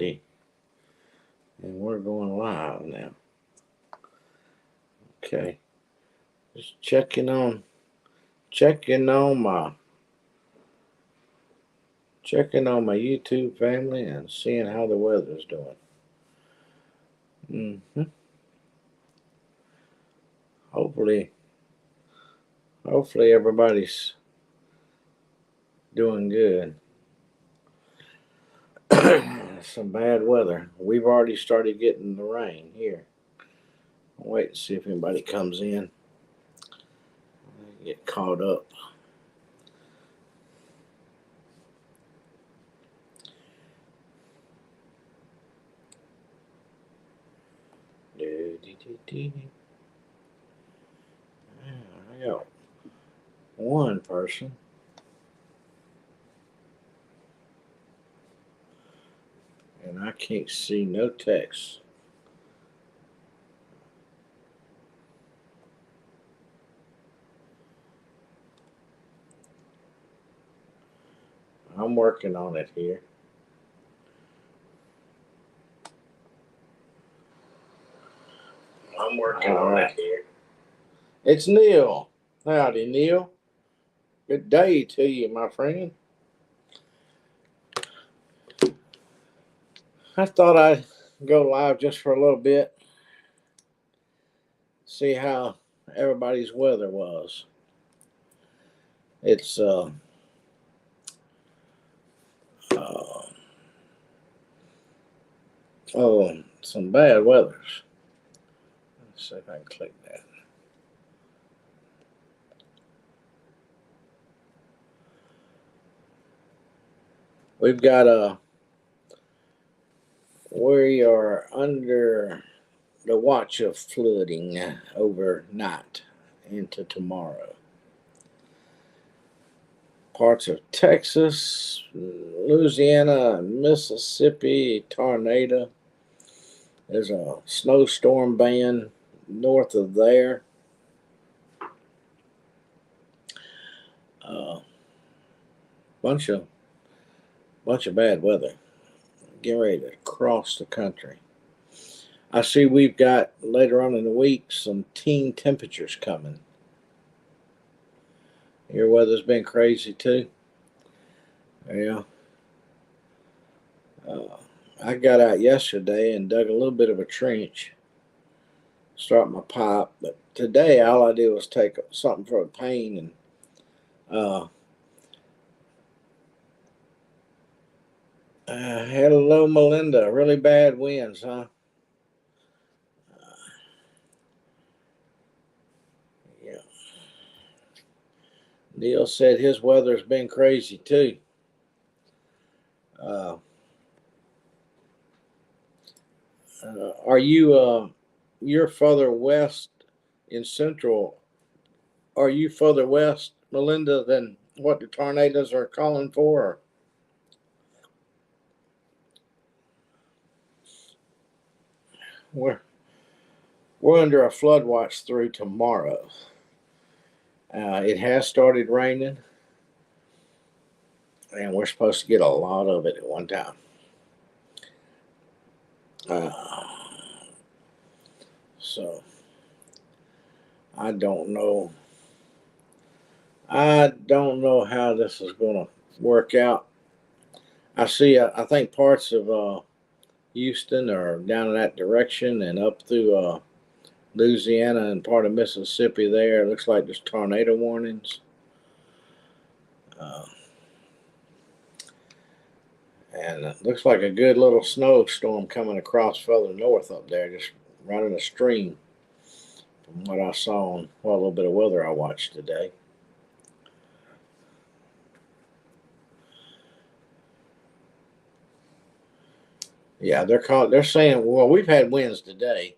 everybody. And we're going live now. Okay. Just checking on my YouTube family and seeing how the weather's doing. Hopefully everybody's doing good. Some bad weather. We've already started getting the rain here. I'll wait to see if anybody comes in. Get caught up. I got one person. And I can't see no text. I'm working on it here. It's Neil. Howdy, Neil. Good day to you, my friend. I thought I'd go live just for a little bit, see how everybody's weather was. It's some bad weathers. Let's see if I can click that. We've got we are under the watch of flooding overnight into tomorrow. Parts of Texas, Louisiana, and Mississippi, tornado. There's a snowstorm band north of there. Bunch of bad weather. Getting ready to cross the country. I see we've got later on in the week some teen temperatures coming. Your weather's been crazy too. Yeah. I got out yesterday and dug a little bit of a trench, start my pipe. But today all I did was take something for a pain and hello, Melinda. Really bad winds, huh? Yeah. Neil said his weather's been crazy too. Are you you're further west in central? Are you further west, Melinda, than what the tornadoes are calling for? We're under a flood watch through tomorrow. It has started raining, and we're supposed to get a lot of it at one time. So I don't know. I don't know how this is going to work out. I see. I think parts of Houston are down in that direction, and up through Louisiana and part of Mississippi. There, it looks like there's tornado warnings. And it looks like a good little snowstorm coming across further north up there, just running a stream from what I saw on a little bit of weather I watched today. Yeah, they're saying, well, we've had winds today,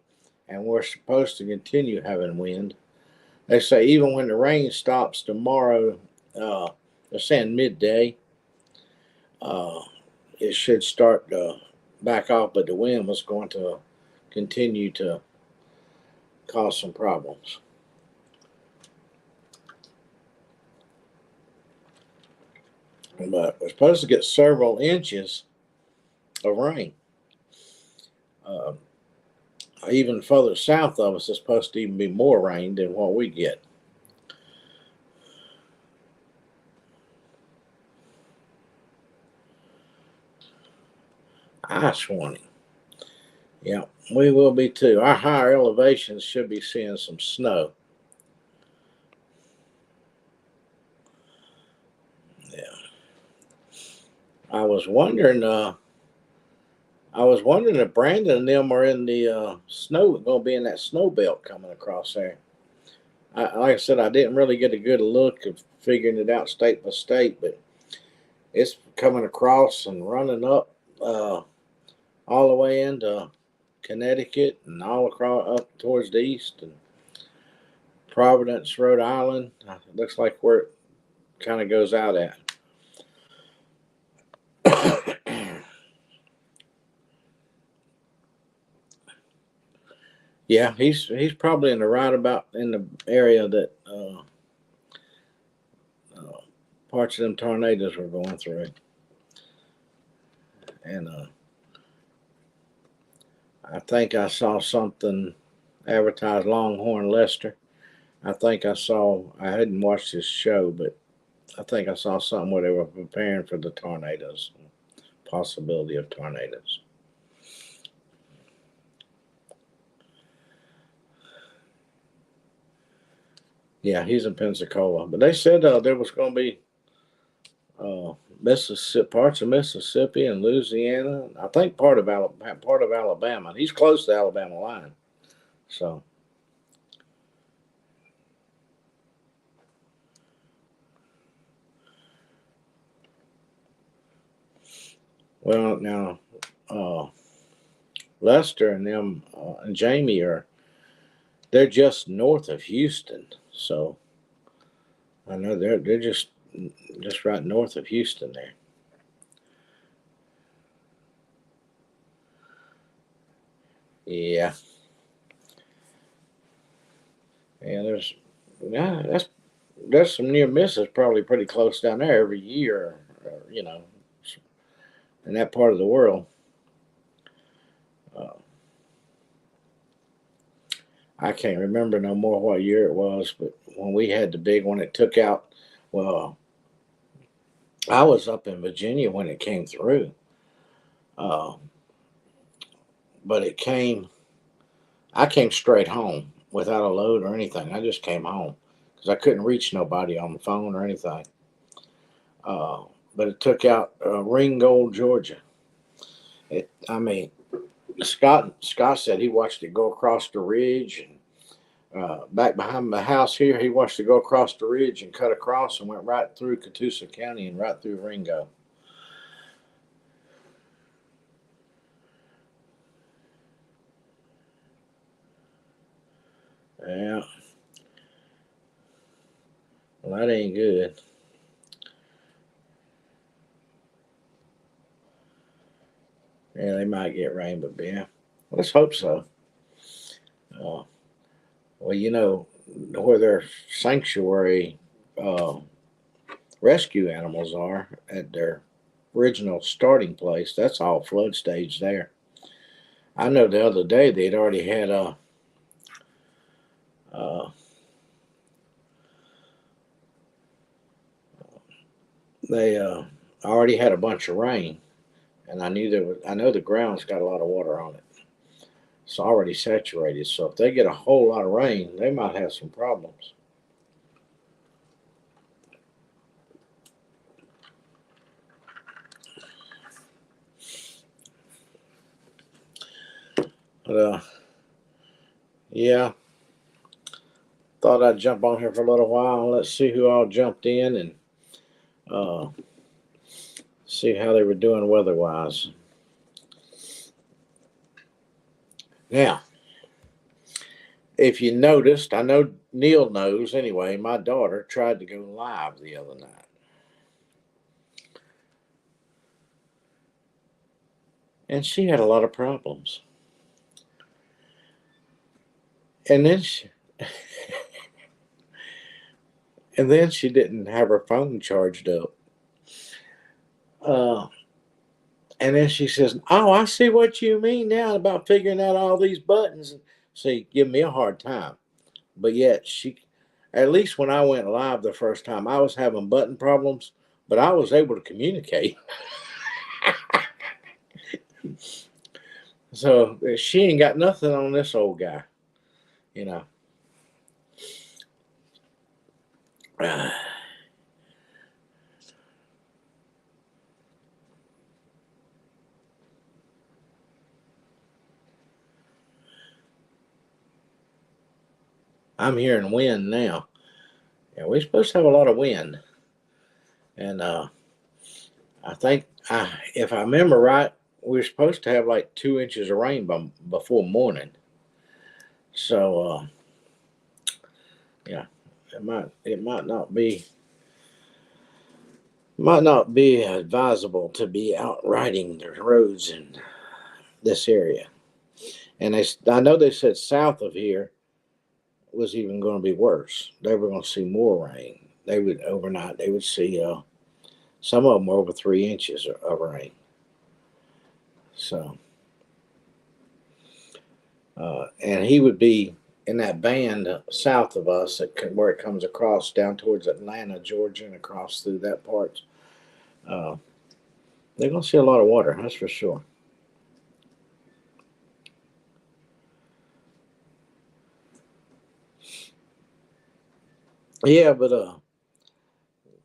and we're supposed to continue having wind. They say even when the rain stops tomorrow, they're saying midday, it should start to back off, but the wind was going to continue to cause some problems. But we're supposed to get several inches of rain. Uh, Even further south of us, it's supposed to even be more rain than what we get. Ice warning. Yeah, we will be too. Our higher elevations should be seeing some snow. Yeah. I was wondering. I was wondering if Brandon and them are in the snow. Going to be in that snow belt coming across there. Like I said, I didn't really get a good look of figuring it out state by state, but it's coming across and running up all the way into Connecticut and all across up towards the east and Providence, Rhode Island. It looks like where it kind of goes out at. Yeah, he's probably in the right about in the area that parts of them tornadoes were going through, and I think I saw something advertised Longhorn Lester. I think I saw. I hadn't watched this show, but I think I saw something where they were preparing for the tornadoes, possibility of tornadoes. Yeah, he's in Pensacola, but they said there was going to be Mississippi, parts of Mississippi and Louisiana. I think part of Alabama. He's close to the Alabama line, so well now uh, Lester and them and Jamie they're just north of Houston, so I know they're just right north of Houston there. Yeah, yeah. There's some near misses probably pretty close down there every year, in that part of the world. Uh, I can't remember no more what year it was, but when we had the big one, it took out. Well, I was up in Virginia when it came through, uh, but it came. I came straight home without a load or anything. I just came home because I couldn't reach nobody on the phone or anything. Uh, but it took out Ringgold, Georgia. I mean, Scott said he watched it go across the ridge and back behind the house here. He watched it go across the ridge and cut across and went right through Catoosa County and right through Ringo. Yeah, well, that ain't good. Yeah, they might get rain, but yeah, let's hope so. Uh, well, where their sanctuary uh, rescue animals are at their original starting place, that's all flood stage there. I know the other day they'd already had uh, they already had a bunch of rain, and I know the ground's got a lot of water on it. It's already saturated, so if they get a whole lot of rain, they might have some problems. But yeah, thought I'd jump on here for a little while. Let's see who all jumped in and uh, see how they were doing weather-wise. Now, if you noticed, I know Neil knows anyway. My daughter tried to go live the other night, and she had a lot of problems. And then she, and then she didn't have her phone charged up. Uh, And then she says, "Oh, I see what you mean now about figuring out all these buttons." See, give me a hard time. But yet at least when I went live the first time, I was having button problems, but I was able to communicate. So she ain't got nothing on this old guy, you know. I'm hearing wind now. Yeah, we're supposed to have a lot of wind. And I think, if I remember right, we're supposed to have like 2 inches of rain before morning. So, yeah, it might not be advisable to be out riding the roads in this area. And I know they said south of here was even going to be worse. They were going to see more rain. They would overnight. They would see some of them over 3 inches of rain. So, and he would be in that band south of us, where it comes across down towards Atlanta, Georgia, and across through that part. Uh, they're going to see a lot of water, that's for sure. Yeah, but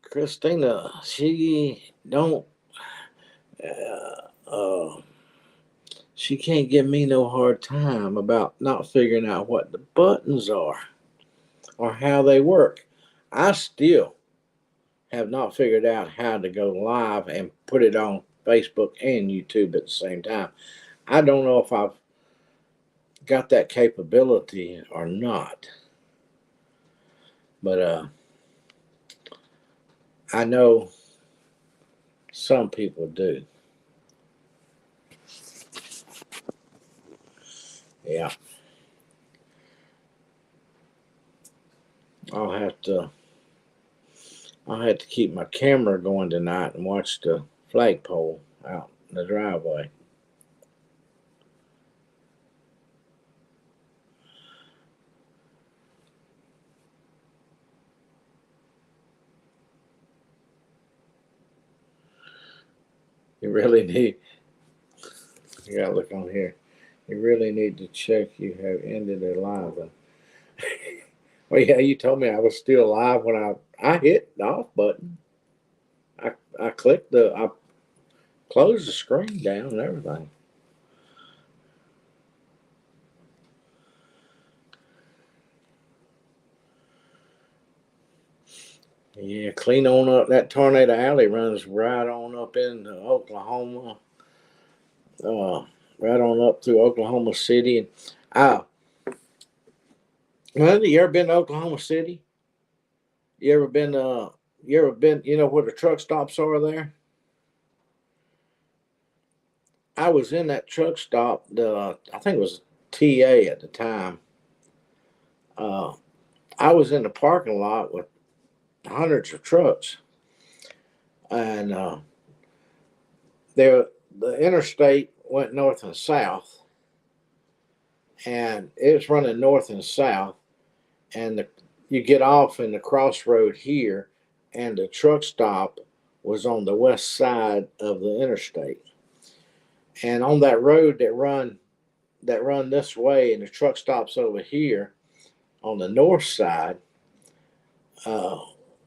Christina, she don't. Uh, she can't give me no hard time about not figuring out what the buttons are or how they work. I still have not figured out how to go live and put it on Facebook and YouTube at the same time. I don't know if I've got that capability or not, but I know some people do. Yeah, I'll have to. I'll have to keep my camera going tonight and watch the flagpole out in the driveway. You really need. You gotta look on here. You really need to check you have ended a live. Well, yeah, you told me I was still live when I hit the off button. I clicked I closed the screen down and everything. Yeah, clean on up. That Tornado Alley runs right on up into Oklahoma, uh, right on up through Oklahoma City. And uh, well, you ever been to Oklahoma City? You ever been? You ever been? You know where the truck stops are there? I was in that truck stop. I think it was TA at the time. Uh, I was in the parking lot with hundreds of trucks, and there the interstate went north and south, and it was running north and south, and you get off in the crossroad here, and the truck stop was on the west side of the interstate, and on that road that run this way, and the truck stops over here on the north side, uh,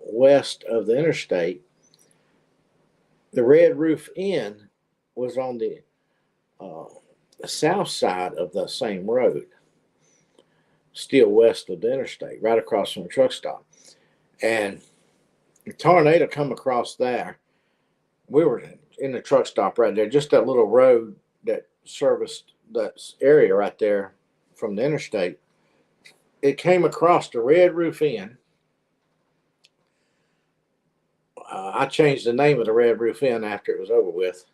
west of the interstate. The Red Roof Inn was on uh, the south side of the same road, still west of the interstate, right across from the truck stop. And the tornado come across there. We were in the truck stop right there, just that little road that serviced that area right there from the interstate. It came across the Red Roof Inn. I changed the name of the Red Roof Inn after it was over with,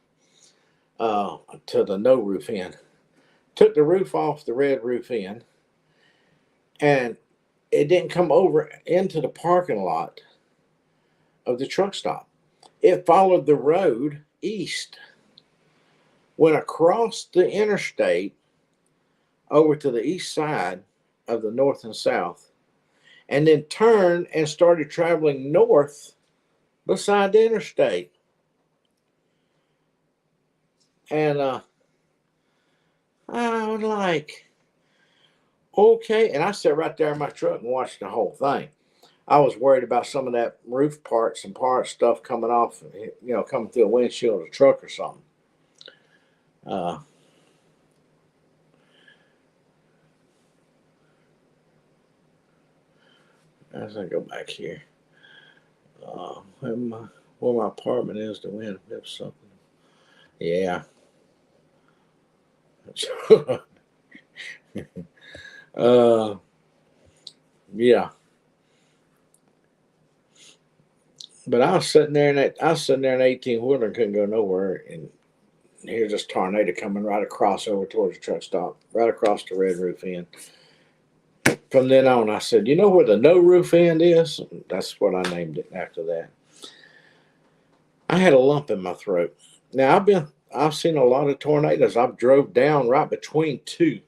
to the No Roof Inn. Took the roof off the Red Roof Inn, and it didn't come over into the parking lot of the truck stop. It followed the road east went across the interstate over to the east side of the north and south, and then turned and started traveling north beside the interstate. And I was like, okay. And I sat right there in my truck and watched the whole thing. I was worried about some of that roof parts and part stuff coming off, coming through the windshield of the truck or something. As I go back here, where my apartment is, the wind if something. Yeah. uh, yeah. But I was sitting there in 18 wheeler and couldn't go nowhere, and here's this tornado coming right across over towards the truck stop, right across the Red Roof Inn. From then on, I said, "You know where the No Roof Inn is?" That's what I named it after that. I had a lump in my throat. Now I've seen a lot of tornadoes. I've drove down right between two.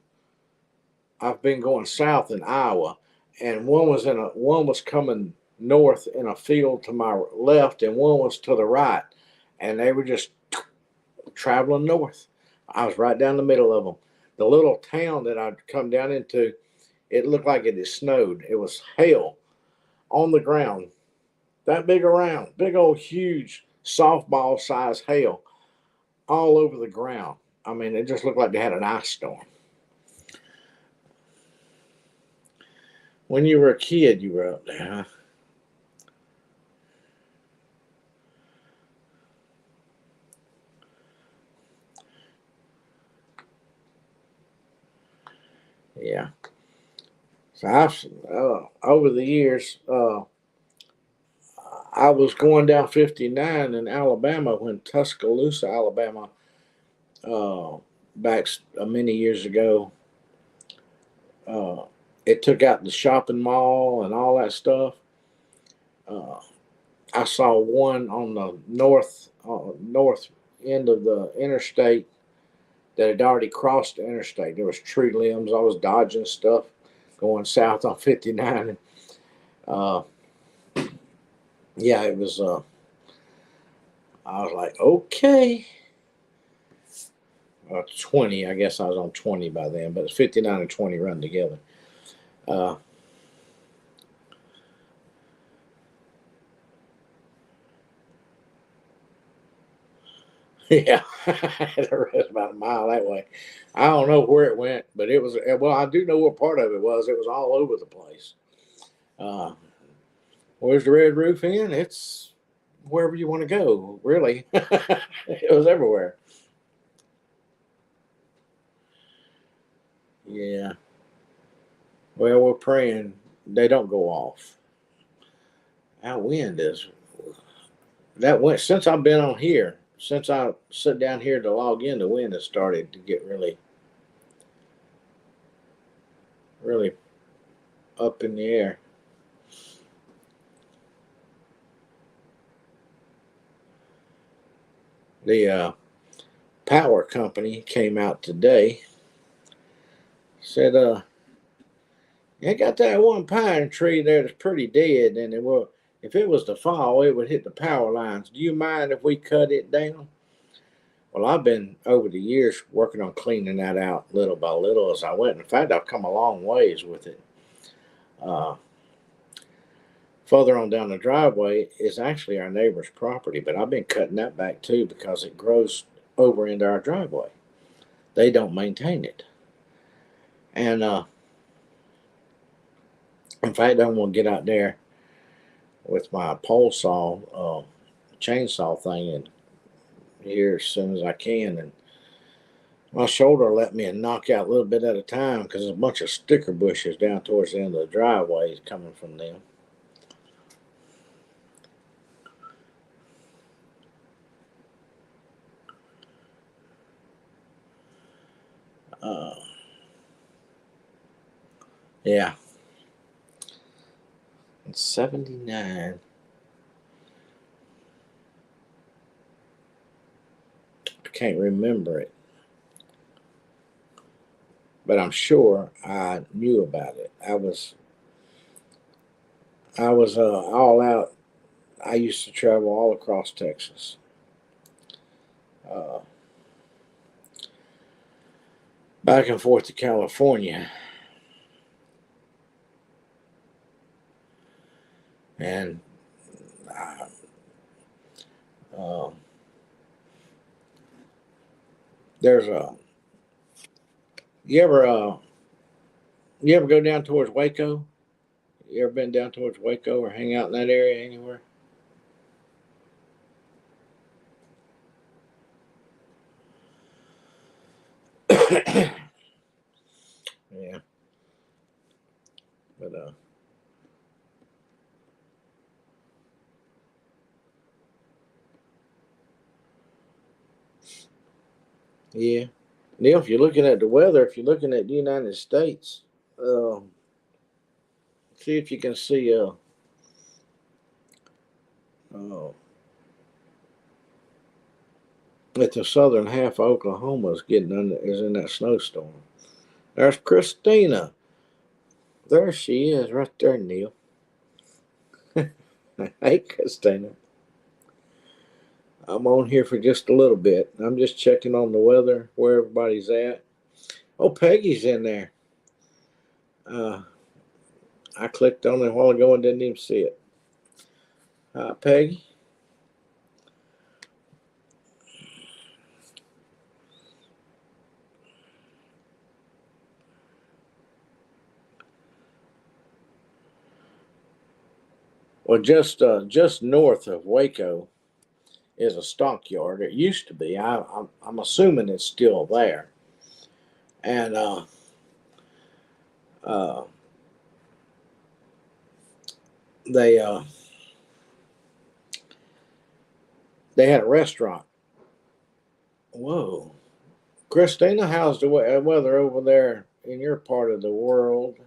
I've been going south in Iowa, and one was coming north in a field to my left, and one was to the right, and they were just traveling north. I was right down the middle of them. The little town that I'd come down into, it looked like it had snowed. It was hail on the ground, that big around, big old huge softball size hail all over the ground. I mean, it just looked like they had an ice storm. When you were a kid, you were up there, huh? Yeah. So I've over the years, I was going down 59 in Alabama when Tuscaloosa, Alabama, uh, back many years ago, uh, it took out the shopping mall and all that stuff. Uh, I saw one on the north end of the interstate that had already crossed the interstate. There was tree limbs. I was dodging stuff going south on 59. And, uh, yeah, it was. I was like, okay. 20. I guess I was on 20 by then, but it's 59 and 20 run together. Uh, yeah, it's about a mile that way. I don't know where it went, but it was. Well, I do know what part of it was. It was all over the place. Uh, where's the Red Roof Inn? It's wherever you want to go, really. It was everywhere. Yeah. Well, we're praying they don't go off. Our wind is that went since I've been on here. Since I sit down here to log in, the wind has started to get really, really up in the air. The power company came out today. Said, "You got that one pine tree there that's pretty dead, and it will. If it was to fall, it would hit the power lines. Do you mind if we cut it down?" Well, I've been over the years working on cleaning that out little by little as I went. In fact, I've come a long ways with it. Uh, Further on down the driveway is actually our neighbor's property, but I've been cutting that back too because it grows over into our driveway. They don't maintain it. And in fact, I'm going to get out there with my pole saw, chainsaw thing, and here as soon as I can. And my shoulder let me knock out a little bit at a time because there's a bunch of sticker bushes down towards the end of the driveway coming from them. Uh, yeah. It's 79. I can't remember it. but I'm sure I knew about it. I was all out. I used to travel all across Texas, uh, back and forth to California, and I, uh, there's a you ever you ever go down towards Waco? You ever been down towards Waco or hang out in that area anywhere? Yeah, but yeah. Neil, if you're looking at the weather, if you're looking at the United States, uh, see if you can see uh, that the southern half of Oklahoma is getting under is in that snowstorm. There's Christina. There she is, right there, Neil. Hey, Christina. I'm on here for just a little bit. I'm just checking on the weather, where everybody's at. Oh, Peggy's in there. Uh, I clicked on it a while ago and didn't even see it. Hi, Peggy. Well, just north of Waco is a stockyard. It used to be. I'm assuming it's still there. And uh, they they had a restaurant. Whoa, Christina, how's the weather over there in your part of the world,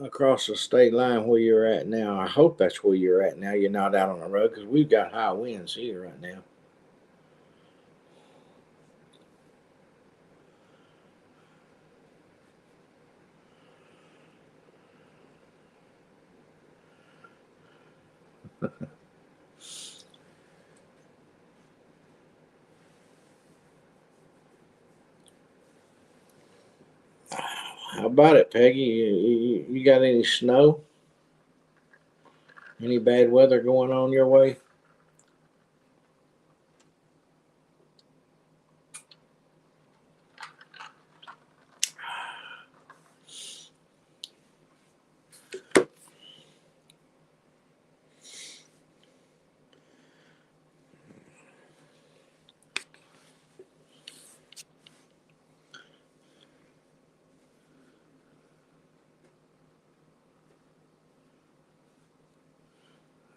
across the state line where you're at now? I hope that's where you're at now. You're not out on the road because we've got high winds here right now. How about it, Peggy? You got any snow? Any bad weather going on your way?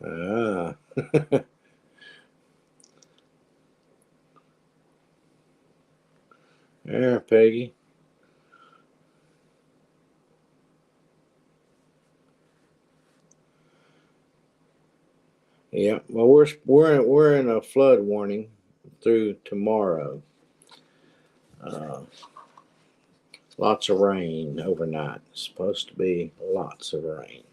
Ah, yeah, Peggy. Yeah. Well, we're in a flood warning through tomorrow. Uh, Lots of rain overnight. It's supposed to be lots of rain.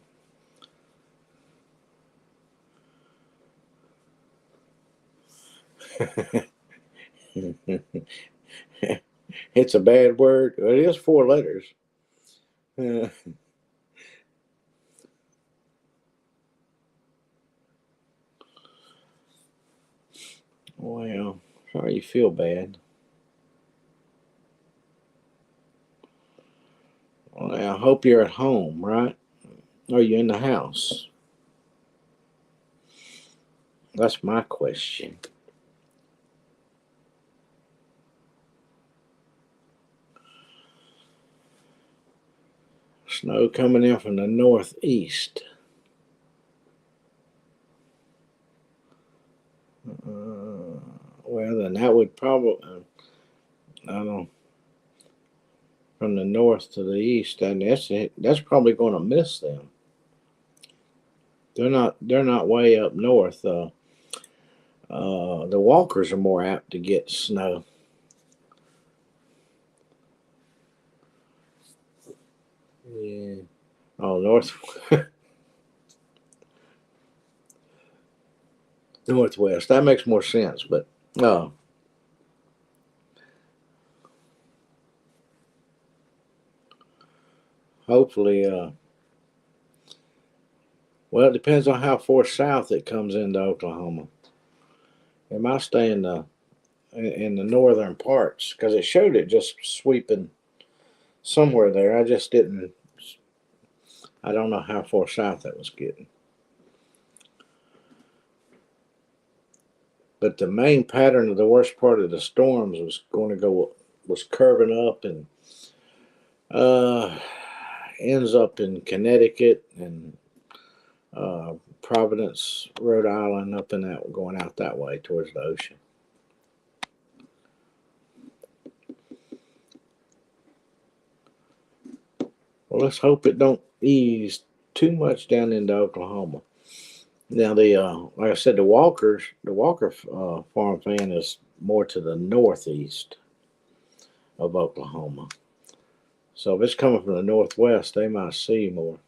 It's a bad word. It is 4 letters. Uh, well, sorry you feel bad. Well, I hope you're at home, right? Are you in the house? That's my question. Snow coming in from the northeast. Well, then that would probably, I don't know, from the north to the east, and that's probably going to miss them. They're not way up north. The walkers are more apt to get snow. Yeah. Oh, northwest. That makes more sense. But hopefully, well, it depends on how far south it comes into Oklahoma. It might stay in the northern parts because it showed it just sweeping somewhere there. I just didn't. I don't know how far south it was getting. But the main pattern of the worst part of the storms was curving up and uh, ends up in Connecticut and uh, Providence, Rhode Island, up in that going out that way towards the ocean. Well, let's hope it don't ease too much down into Oklahoma. Now, like I said, the Walker farm fan is more to the northeast of Oklahoma. So if it's coming from the northwest, they might see more.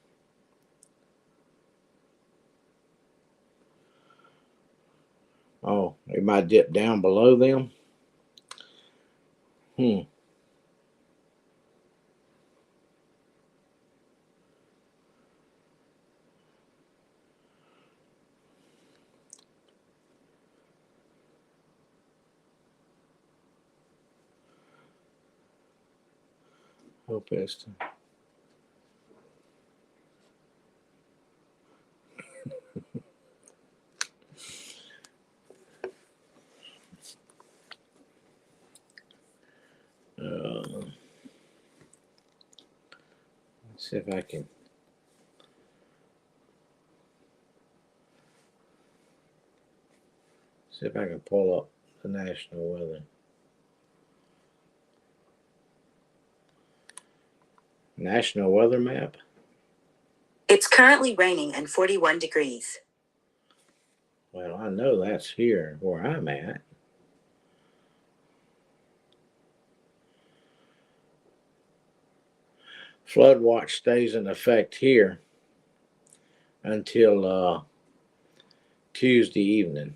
Oh, it might dip down below them. Hmm. Hope it's. Let's see if I can. See if I can pull up the national weather. National weather map. It's currently raining and 41 degrees. Well, I know that's here where I'm at. Flood watch stays in effect here until Tuesday evening.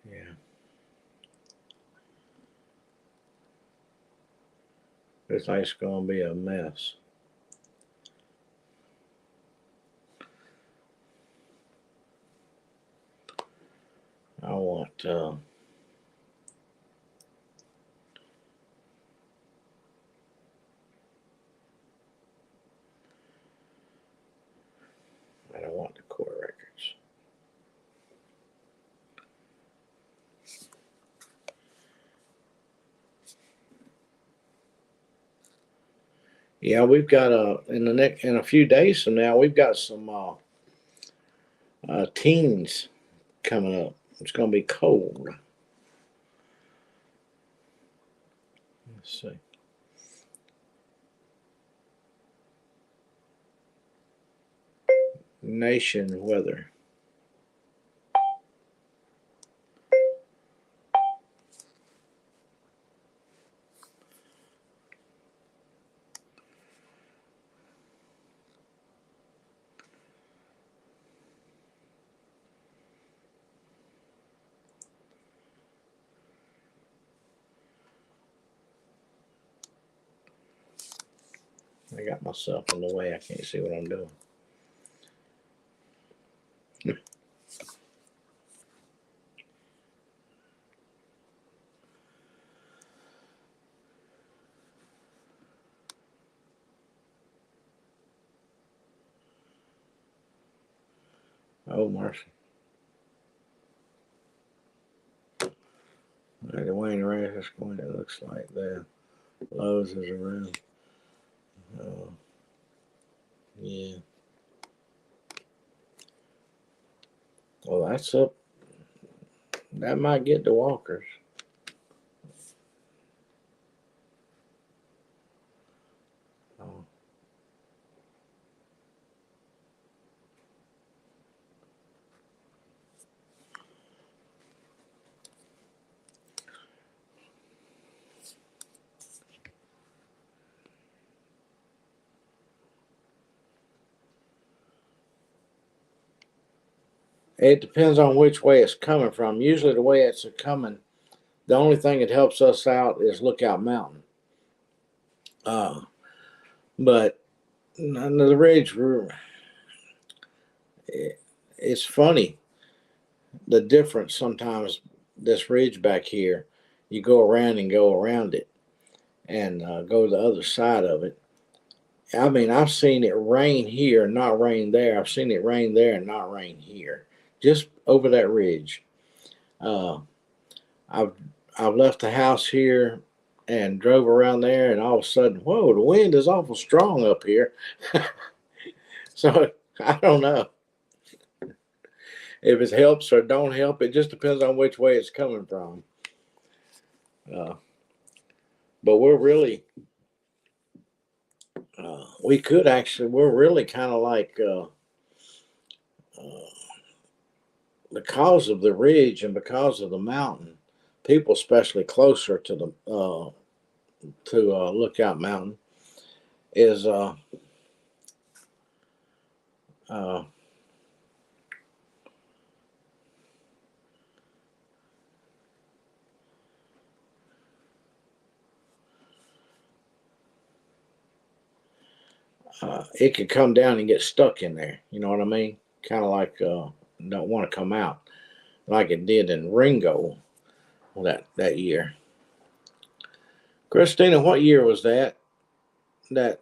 Yeah. Looks like it's going to be a mess. I want. I don't want the court records. Yeah, we've got in a few days from now we've got some teens coming up. It's going to be cold. Let's see. Nation weather. I got myself in the way. I can't see what I'm doing. Oh, mercy. The Dwayne Race is going, it looks like the Lowe's is around. Yeah. Well, that's up. That might get the Walkers. Oh, It depends on which way it's coming from. Usually, the way it's coming, the only thing that helps us out is Lookout Mountain. But the ridge, it's funny the difference sometimes. This ridge back here, you go around and go around it, and go to the other side of it. I mean, I've seen it rain here and not rain there. I've seen it rain there and not rain here, just over that ridge. Uh, I've I've left the house here and drove around there, and all of a sudden, whoa, the wind is awful strong up here. So I don't know if it helps or don't help. It just depends on which way it's coming from. Uh, but we're really, we could actually, we're really kind of like, because of the ridge and because of the mountain, people, especially closer to the Lookout Mountain, is uh, it could come down and get stuck in there. You know what I mean? Kind of like don't want to come out like it did in Ringo that year. Christina, what year was that? That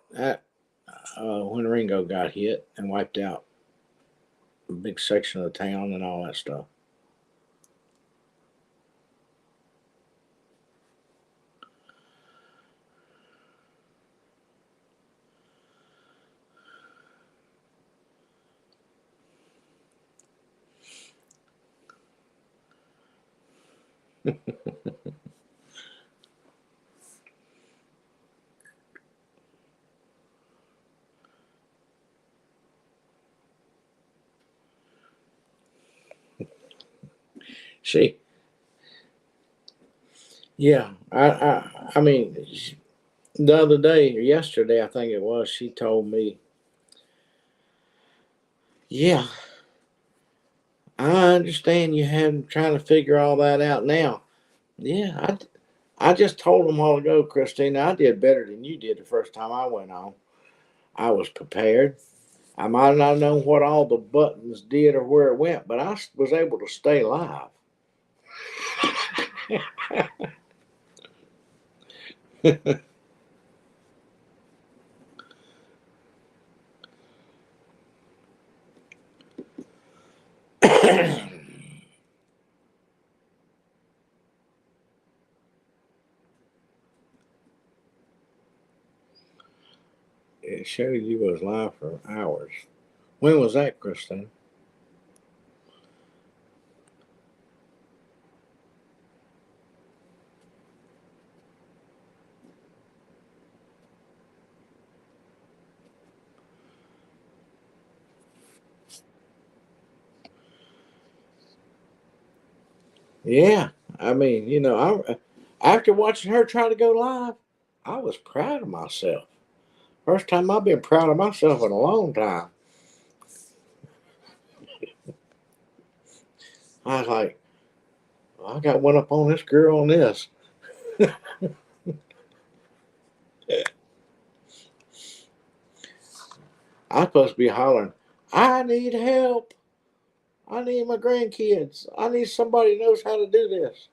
when Ringo got hit and wiped out a big section of the town and all that stuff. She, yeah, I mean, the other day or yesterday, I think it was, she told me, yeah, I understand you have trying to figure all that out now. Yeah, I just told them a while ago, Christina, I did better than you did the first time I went on. I was prepared. I might not know what all the buttons did or where it went, but I was able to stay live. It showed you was live for hours. When was that, Christine? Yeah, I mean, after watching her try to go live, I was proud of myself. First time I've been proud of myself in a long time. I was like, I got one up on this girl on this. I'm supposed to be hollering, I need help. I need my grandkids. I need somebody who knows how to do this.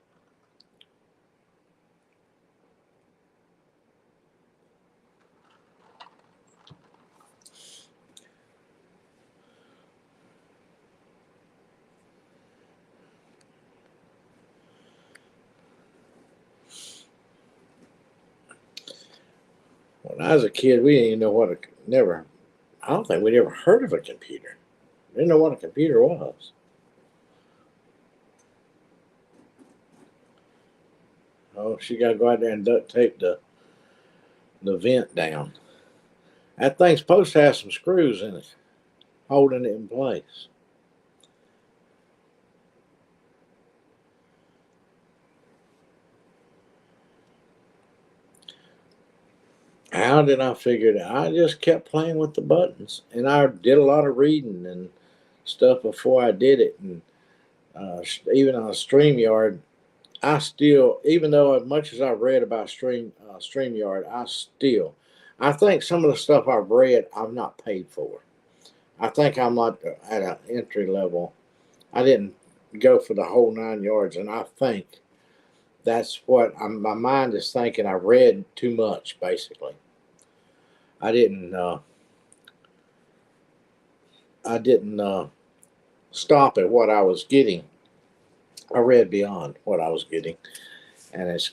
When I was a kid, we didn't even know what never. I don't think we'd ever heard of a computer. Didn't know what a computer was. Oh, she got to go out there and duct tape the vent down. That thing's supposed to have some screws in it, holding it in place. How did I figure it out? I just kept playing with the buttons, and I did a lot of reading and stuff before I did it, and even on StreamYard, I still, even though as much as I've read about StreamYard, I think some of the stuff I've read, I've not paid for. I think I'm like at an entry level. I didn't go for the whole 9 yards, and I think that's what my mind is thinking. I read too much, basically. I didn't. I didn't stop at what I was getting. I read beyond what I was getting, and it's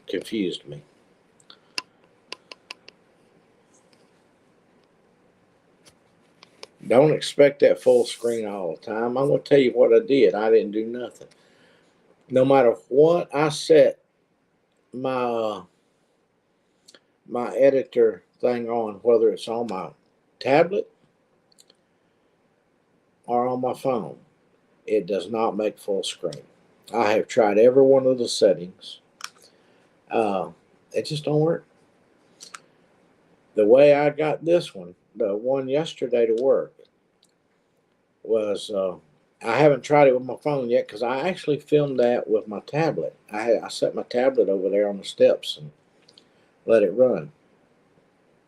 confused me. Don't expect that full screen all the time. I'm going to tell you what I did. I didn't do nothing. No matter what I set my my editor thing on, whether it's on my tablet or on my phone, it does not make full screen. I have tried every one of the settings. It just don't work. The way I got this one, the one yesterday to work, was I haven't tried it with my phone yet because I actually filmed that with my tablet. I set my tablet over there on the steps and let it run.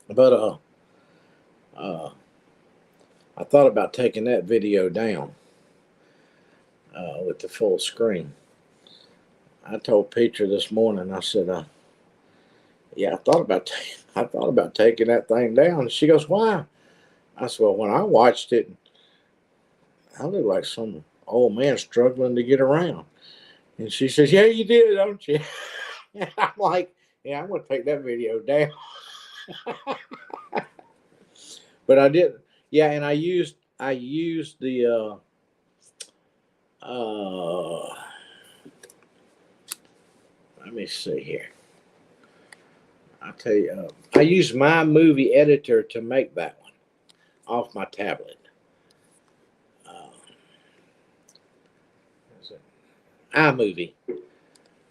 But I thought about taking that video down with the full screen. I told Peter this morning. I said, "Yeah, I thought about taking that thing down." And she goes, "Why?" I said, "Well, when I watched it, I looked like some old man struggling to get around." And she says, "Yeah, you did, don't you?" And I'm like, "Yeah, I'm going to take that video down." But I did, yeah, and I used the let me see here. I'll tell you, I used my movie editor to make that one off my tablet. Is it iMovie?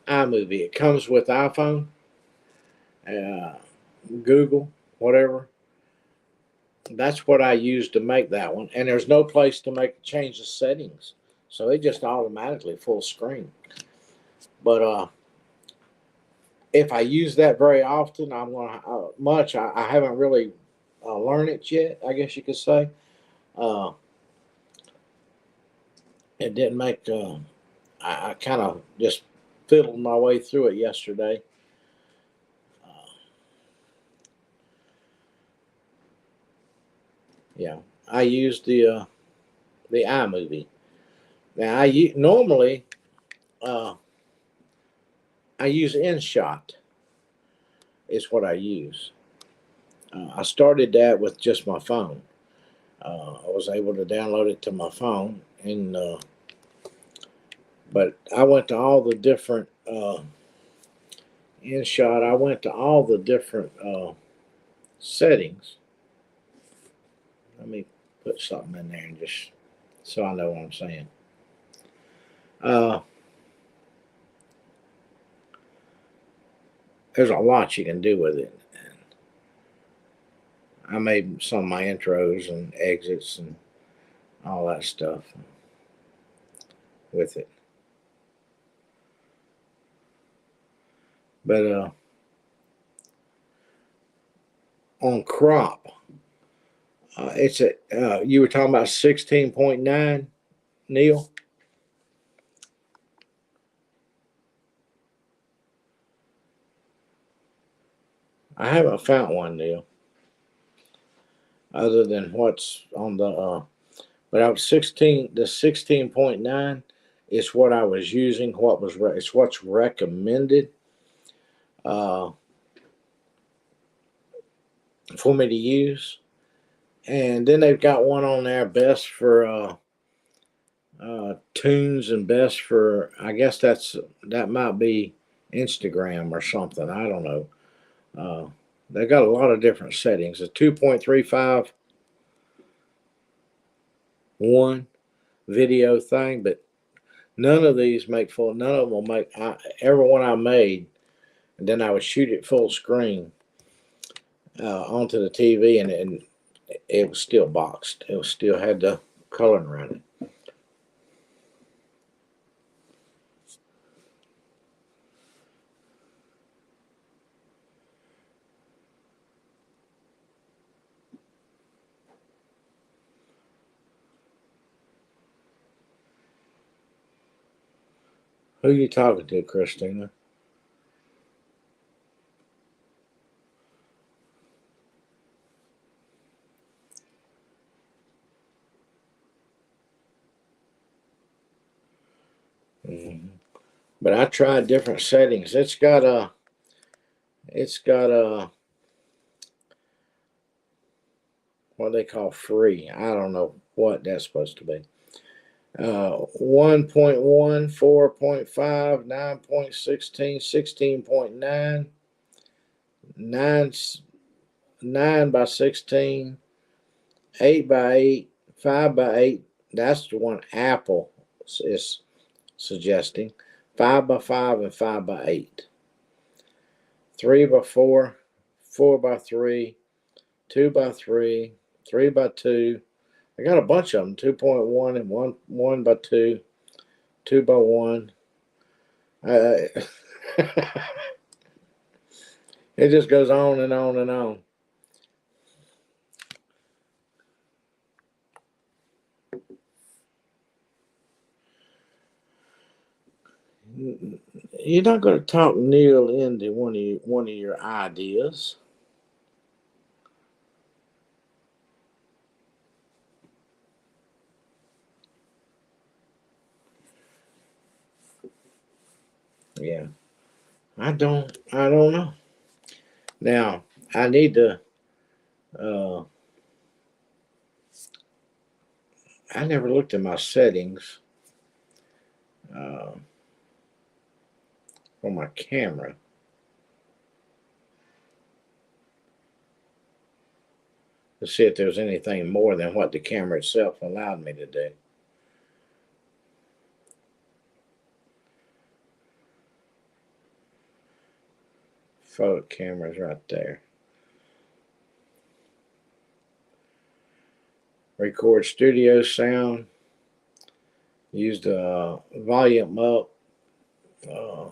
iMovie. It comes with iPhone, uh, Google, whatever. That's what I used to make that one. And there's no place to change the settings, so it just automatically full screen. But if I use that very often, I'm gonna I haven't really learned it yet. I guess you could say. Uh, it didn't make. I kind of just fiddled my way through it yesterday. Uh, yeah, I used the iMovie. Now normally uh, I use InShot. Is what I use. I started that with just my phone. I was able to download it to my phone, and but I went to all the different InShot. I went to all the different settings. Let me put something in there and just so I know what I'm saying. Uh, there's a lot you can do with it. I made some of my intros and exits and all that stuff with it. But on crop, it's you were talking about 16.9, Neil? I haven't found one, Neil, other than what's on the but I was 16. The 16.9 is what I was using. It's what's recommended uh, for me to use. And then they've got one on there, best for tunes and best for. I guess that might be Instagram or something. I don't know. They've got a lot of different settings. A 2.35 one video thing, but none of these make full. None of them will make. Every one I made, and then I would shoot it full screen onto the TV, and it was still boxed. It was still had the coloring around it. Who you talking to, Christina? Mhm. But I tried different settings. It's got a what they call free. I don't know what that's supposed to be. 1.1, 4.5, 9.16, 16.9, 9, 9 by 16, 8 by 8, 5 by 8. That's the one Apple is suggesting. 5 by 5 and 5 by 8. 3 by 4, 4 by 3, 2 by 3, 3 by 2. I got a bunch of them. 2.1 and 1 by 2, 2 by 1. It just goes on and on and on. You're not going to talk Neil into one of your ideas. Yeah, I don't know. Now I need to. Uh, I never looked at my settings uh, on my camera to see if there was anything more than what the camera itself allowed me to do. Photo camera's right there. Record studio sound. Use the volume up. Uh,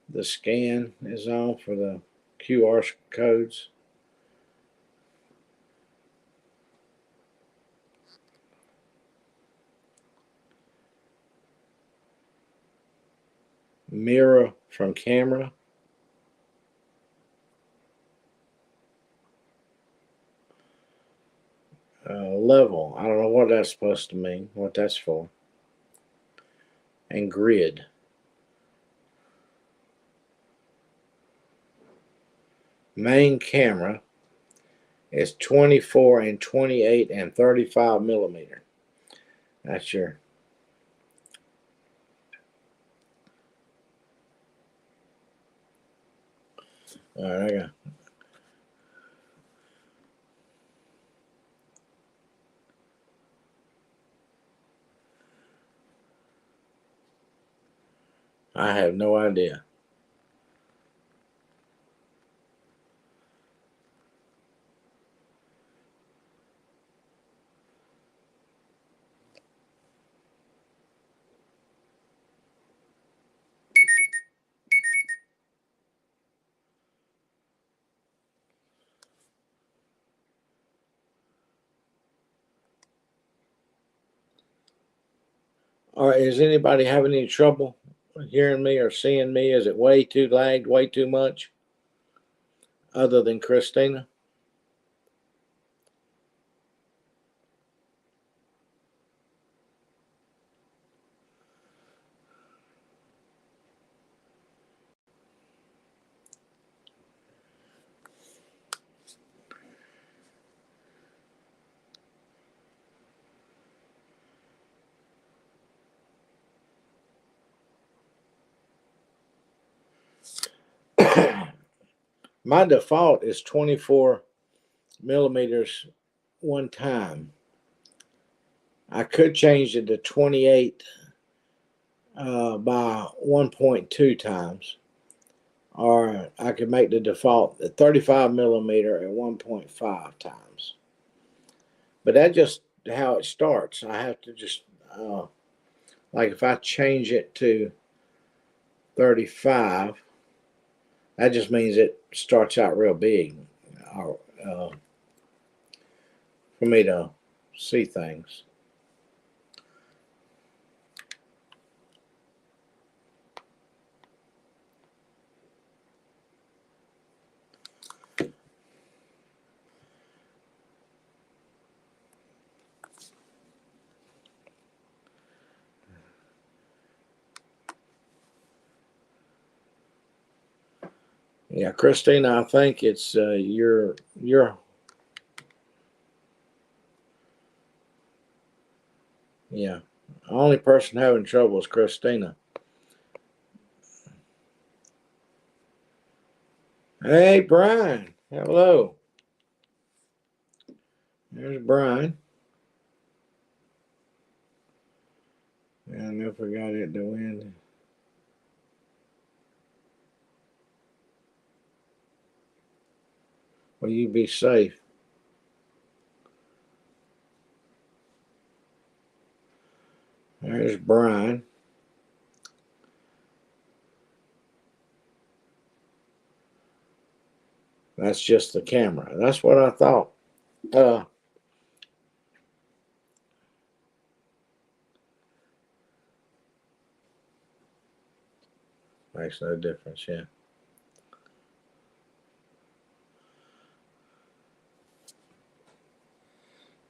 the scan is on for the QR codes. Mirror from camera. Level. I don't know what that's supposed to mean, what that's for. And grid. Main camera is 24 and 28 and 35 millimeter. That's your. All right, I have no idea. All right, is anybody having any trouble hearing me or seeing me? Is it way too lagged, way too much? Other than Christina? My default is 24 millimeters one time. I could change it to 28 by 1.2 times, or I could make the default 35 millimeter at 1.5 times. But that's just how it starts. I have to just, like if I change it to 35, that just means it starts out real big uh, for me to see things. Yeah, Christina, I think it's your yeah. Only person having trouble is Christina. Hey, Brian. Hello. There's Brian. And if we got it to win. Will you be safe? There's Brian. That's just the camera. That's what I thought. Uh, Makes no difference, yeah.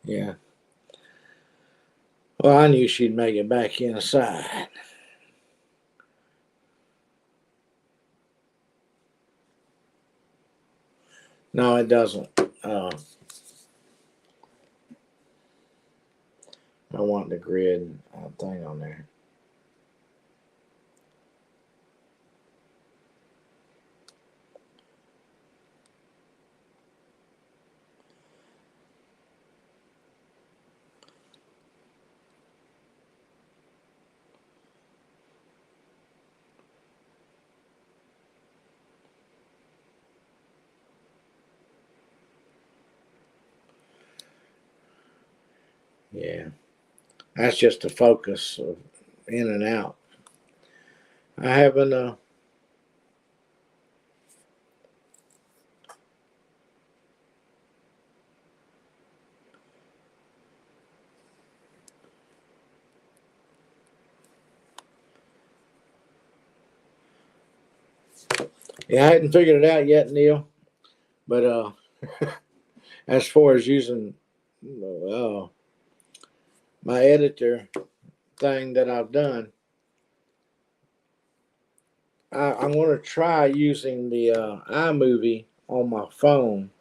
Yeah. Well, I knew she'd make it back inside. No, it doesn't. I want the grid thing on there. Yeah. That's just the focus of in and out. I haven't. Yeah, I hadn't figured it out yet, Neil. But as far as using my editor thing that I've done, I'm going to try using the iMovie on my phone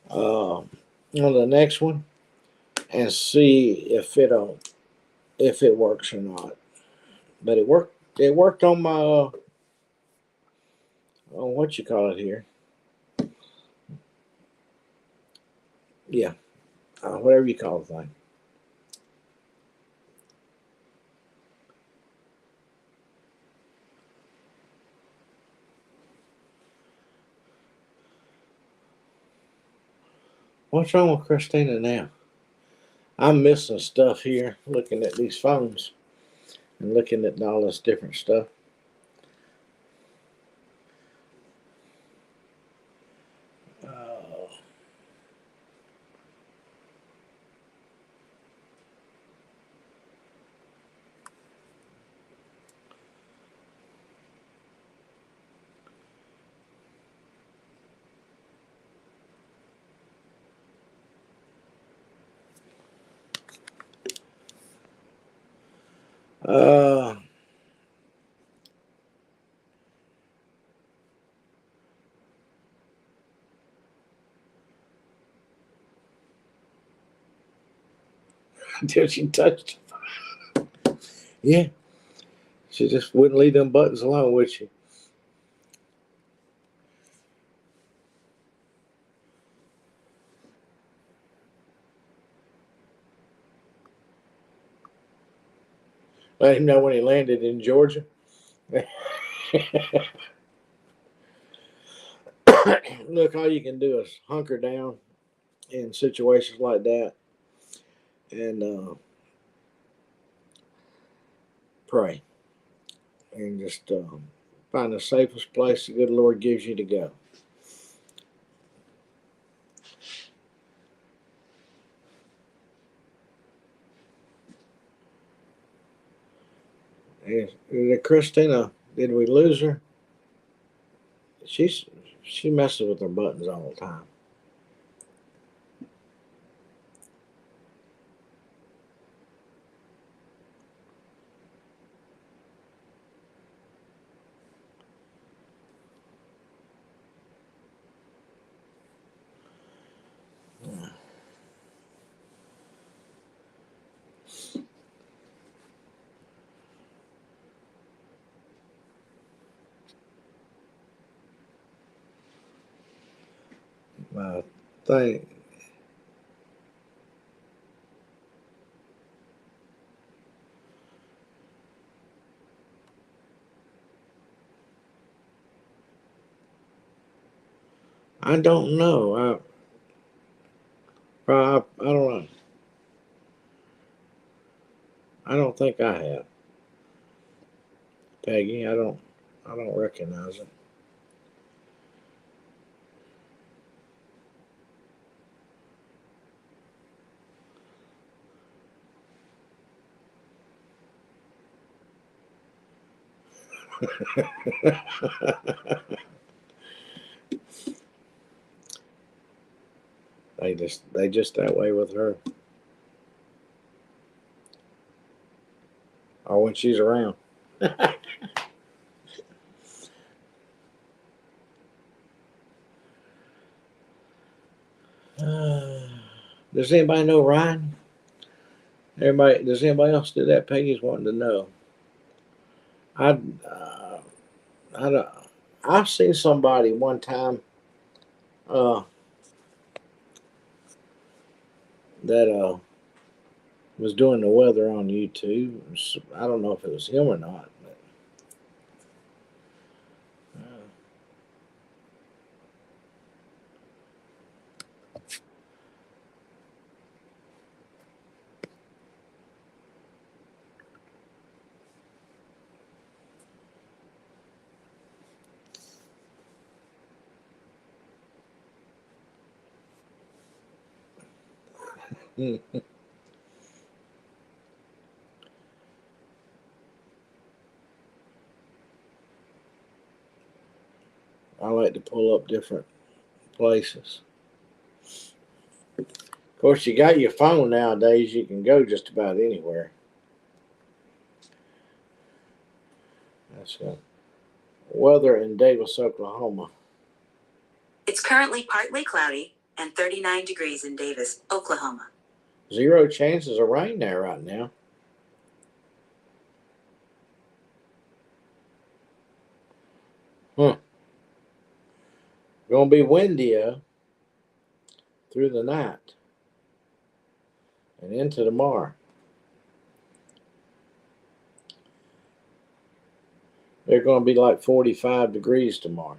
on the next one and see if it works or not. But it worked. It worked on my on what you call it here. Yeah, whatever you call the thing. What's wrong with Christina now? I'm missing stuff here looking at these phones and looking at all this different stuff. Uh, uh, Until she touched. Yeah, she just wouldn't leave them buttons alone, would she? Let him know when he landed in Georgia. Look, all you can do is hunker down in situations like that and pray and just find the safest place the good Lord gives you to go. And Christina, did we lose her? She's she messes with her buttons all the time. I think. I don't know. I don't know. I don't think I have. Peggy, I don't recognize it. They just that way with her. Or when she's around. Does anybody know Ryan? Does anybody else do that? Peggy's wanting to know. I, uh, I don't, I've seen somebody one time uh, that was doing the weather on YouTube. I don't know if it was him or not. But, I like to pull up different places. Of course, you got your phone nowadays. You can go just about anywhere. That's good. Weather in Davis, Oklahoma. It's currently partly cloudy and 39 degrees in Davis, Oklahoma. 0 chances of rain there right now. Gonna be windy through the night and into tomorrow. They're gonna be like 45 degrees tomorrow.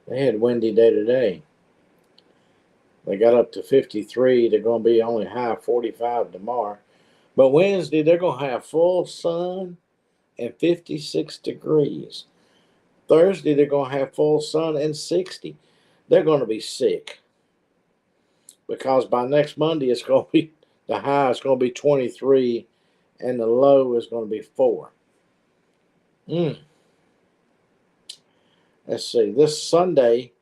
They had a windy day today. They got up to 53. They're gonna be only high 45 tomorrow. But Wednesday they're gonna have full sun and 56 degrees. Thursday they're gonna have full sun and 60. They're gonna be sick because by next Monday it's gonna be the high is gonna be 23 and the low is gonna be 4. Let's see. This Sunday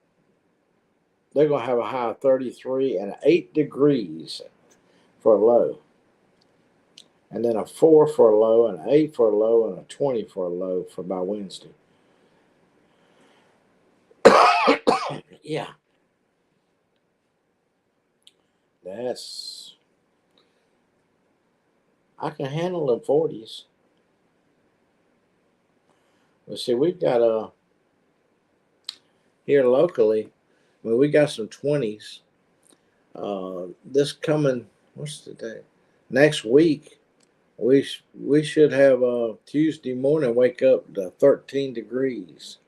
they're gonna have a high of 33 and 8 degrees for a low. And then a 4 for a low, and an 8 for a low, and a 20 for a low for by Wednesday. Yeah. I can handle the 40s. But see, we've got here locally, we got some 20s. This coming, what's the day? Next week, we should have Tuesday morning wake up to 13 degrees,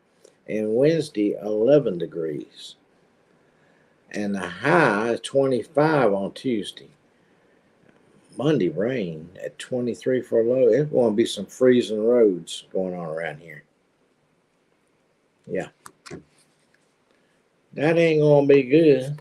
and Wednesday 11 degrees, and the high is 25 on Tuesday. Monday rain at 23 for a low. It's going to be some freezing roads going on around here. Yeah. That ain't going to be good.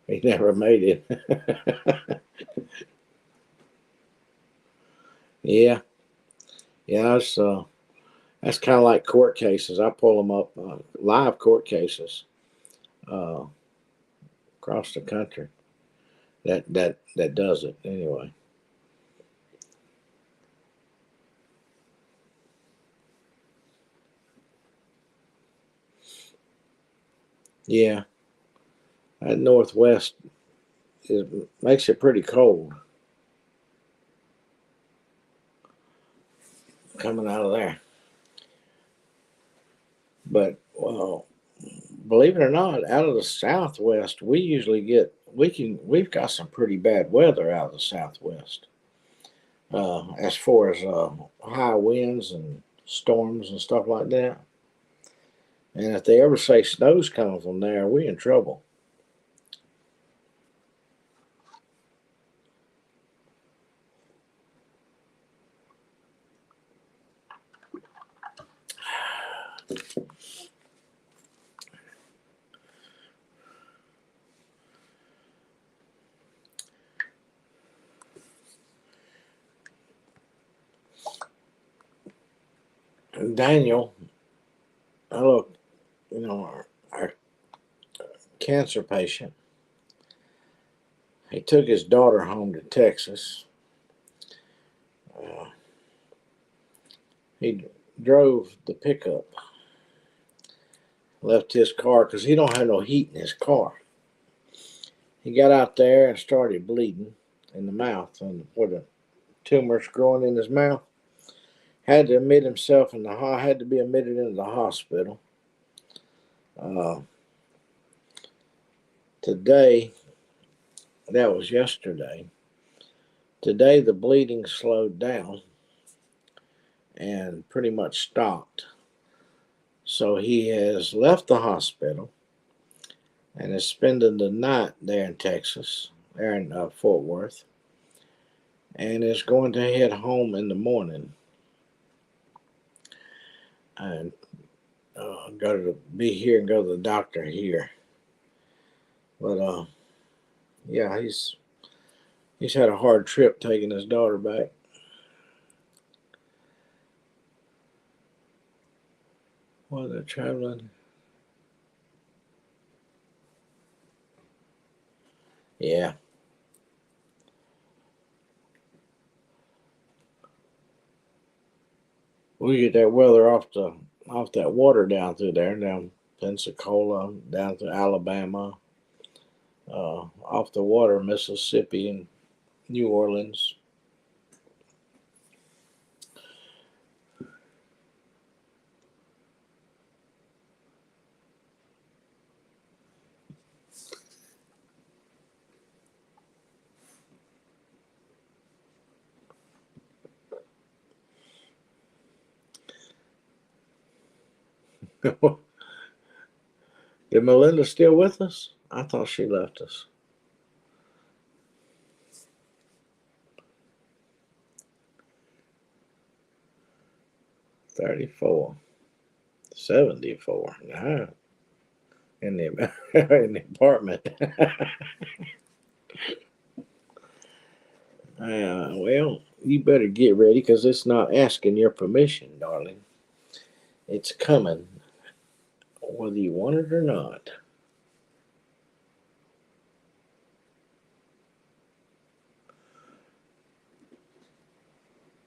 He never made it. Yeah. Yeah, that's kind of like court cases. I pull them up, live court cases uh, across the country. That does it anyway. Yeah, that northwest makes it pretty cold coming out of there. But well, believe it or not, out of the southwest, we've got some pretty bad weather out of the southwest. As far as high winds and storms and stuff like that. And if they ever say snow's coming from there, we in trouble. And Daniel, look, our cancer patient, he took his daughter home to Texas. Uh, he drove the pickup, left his car because he don't have no heat in his car. He got out there and started bleeding in the mouth, and where the tumor's growing in his mouth. Had to admit himself had to be admitted into the hospital. Uh, Today, that was yesterday. Today the bleeding slowed down and pretty much stopped. So he has left the hospital and is spending the night there in Texas, there in Fort Worth, and is going to head home in the morning and go to be here and go to the doctor here. But yeah, he's had a hard trip taking his daughter back. While they're traveling. Yeah. We get that weather off that water down through there, down Pensacola, down to Alabama, off the water, Mississippi and New Orleans. Is Melinda still with us? I thought she left us. 34, 74. Nah, in the in the apartment. Well, you better get ready because it's not asking your permission, darling. It's coming, whether you want it or not.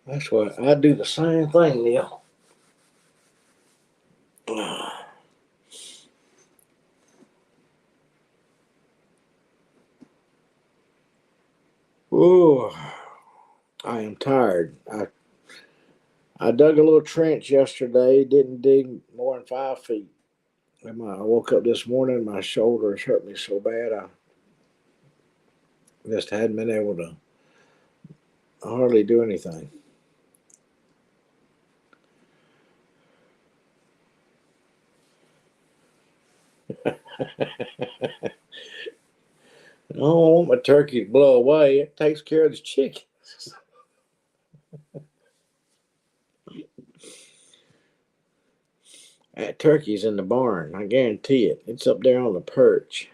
That's why I do the same thing, Neil. Oh, I am tired. I dug a little trench yesterday. Didn't dig more than 5 feet. I woke up this morning. My shoulders hurt me so bad. I just hadn't been able to hardly do anything. I don't want my turkey to blow away. It takes care of the chickens. That turkey's in the barn. I guarantee it. It's up there on the perch.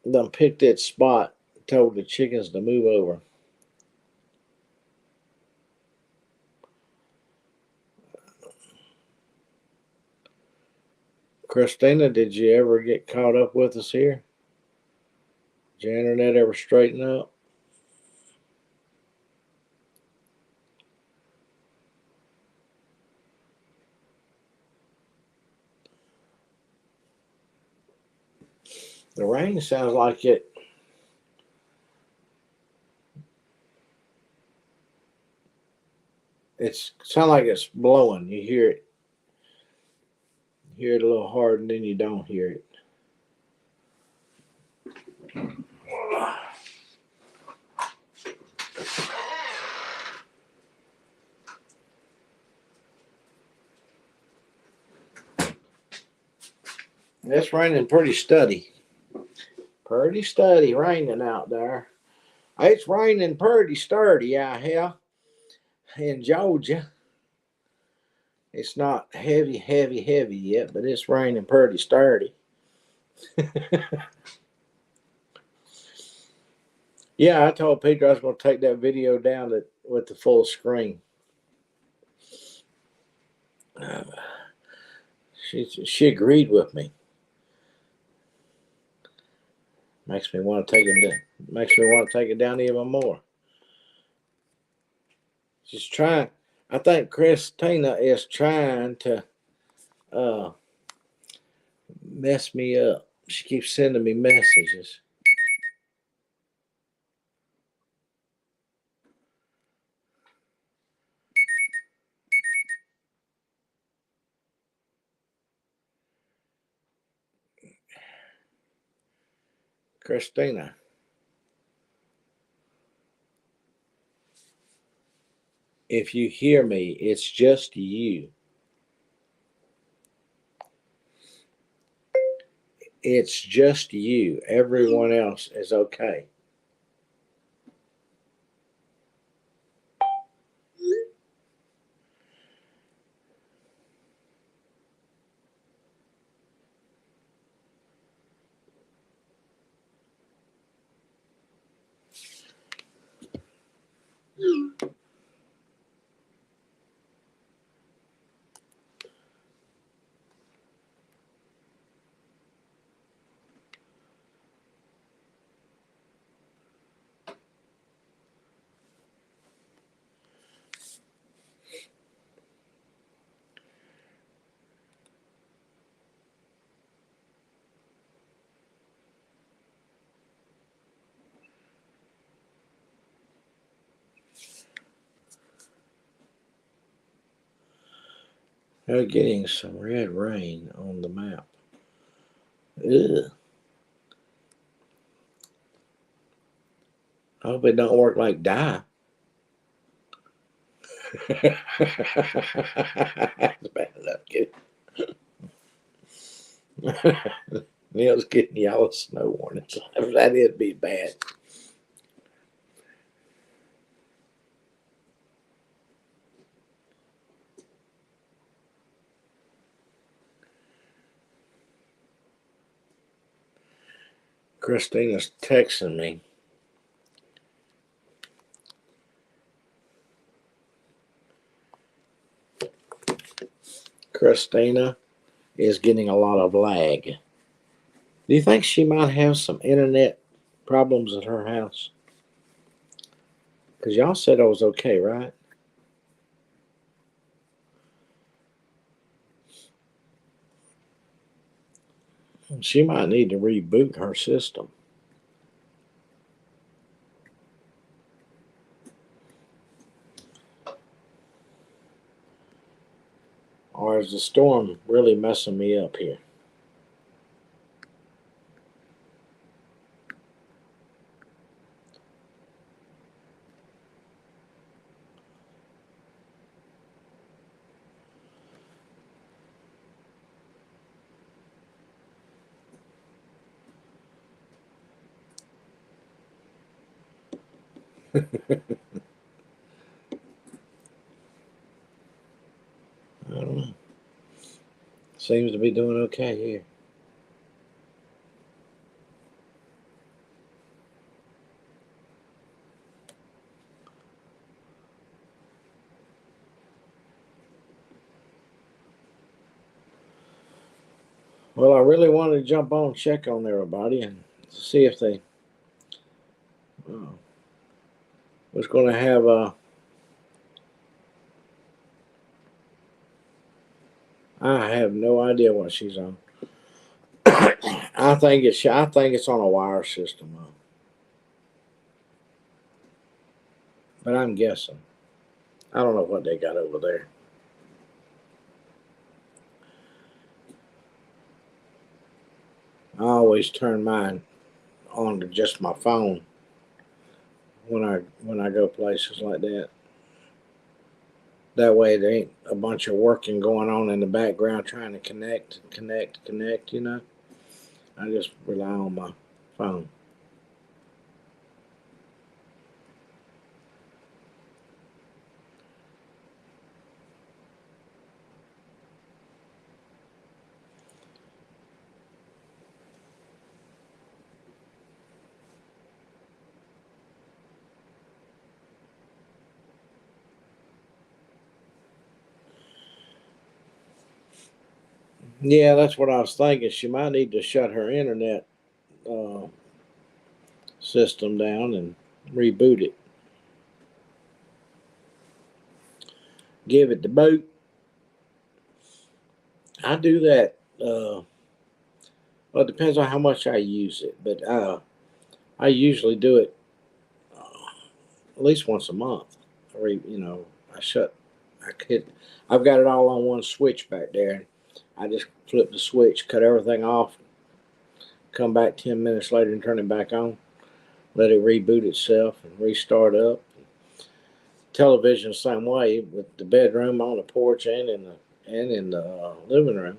Done picked that spot. Told the chickens to move over. Christina, did you ever get caught up with us here? Did your internet ever straighten up? The rain sounds like it. It's sound like it's blowing. You hear it. You hear it a little hard, and then you don't hear it. It's raining pretty steady. Pretty steady raining out there. It's raining pretty sturdy out here in Georgia. It's not heavy yet, but it's raining pretty sturdy. Yeah, I told Peter I was going to take that video down with the full screen. She agreed with me. Makes me want to take it down. Makes me want to take it down even more. She's trying. I think Christina is trying to mess me up. She keeps sending me messages. Christina. If you hear me, it's just you. It's just you. Everyone else is okay. They're getting some red rain on the map. Ugh. I hope it don't work like dye. That's bad enough. Neil's getting yellow snow warnings. That'd be bad. Christina's texting me. Christina is getting a lot of lag. Do you think she might have some internet problems at her house? Because y'all said I was okay, right? She might need to reboot her system. Or is the storm really messing me up here? I don't know. Seems to be doing okay here. Well, I really wanted to jump on and check on everybody and see if they was going to have I have no idea what she's on. I I think it's on a wire system, but I'm guessing. I don't know what they got over there. I always turn mine on to just my phone when I go places like that. That way, there ain't a bunch of working going on in the background trying to connect. I just rely on my phone. Yeah, that's what I was thinking. She might need to shut her internet uh, system down and reboot it. Give it the boot. I do that. Well, it depends on how much I use it, but I usually do it at least once a month. I shut. I could. I've got it all on one switch back there. I just flip the switch, cut everything off, come back 10 minutes later and turn it back on. Let it reboot itself and restart up. Television the same way with the bedroom on the porch and in the living room.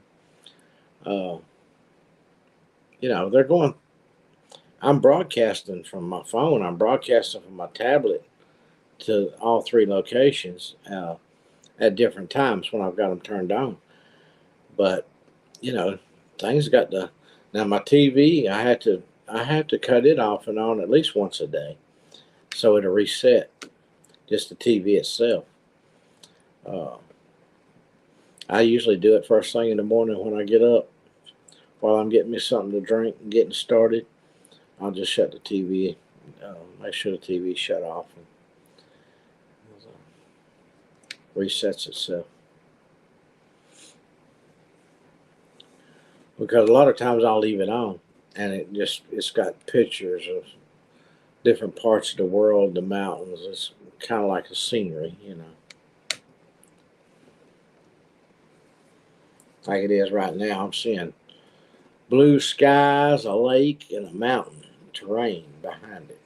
Uh, they're going. I'm broadcasting from my phone. I'm broadcasting from my tablet to all three locations at different times when I've got them turned on. But you know, things got to. Now my TV, I have to cut it off and on at least once a day, so it'll reset. Just the TV itself. Uh, I usually do it first thing in the morning when I get up, while I'm getting me something to drink and getting started. I'll just shut the TV, make sure the TV shut off and resets itself. Because a lot of times I'll leave it on, and it's got pictures of different parts of the world, the mountains. It's kind of like a scenery. Like it is right now. I'm seeing blue skies, a lake, and a mountain terrain behind it,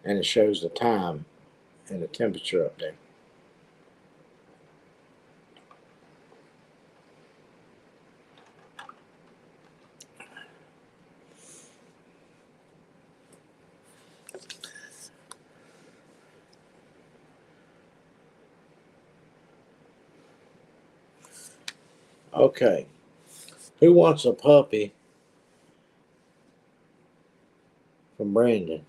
and it shows the time and the temperature up there. Okay, who wants a puppy from Brandon?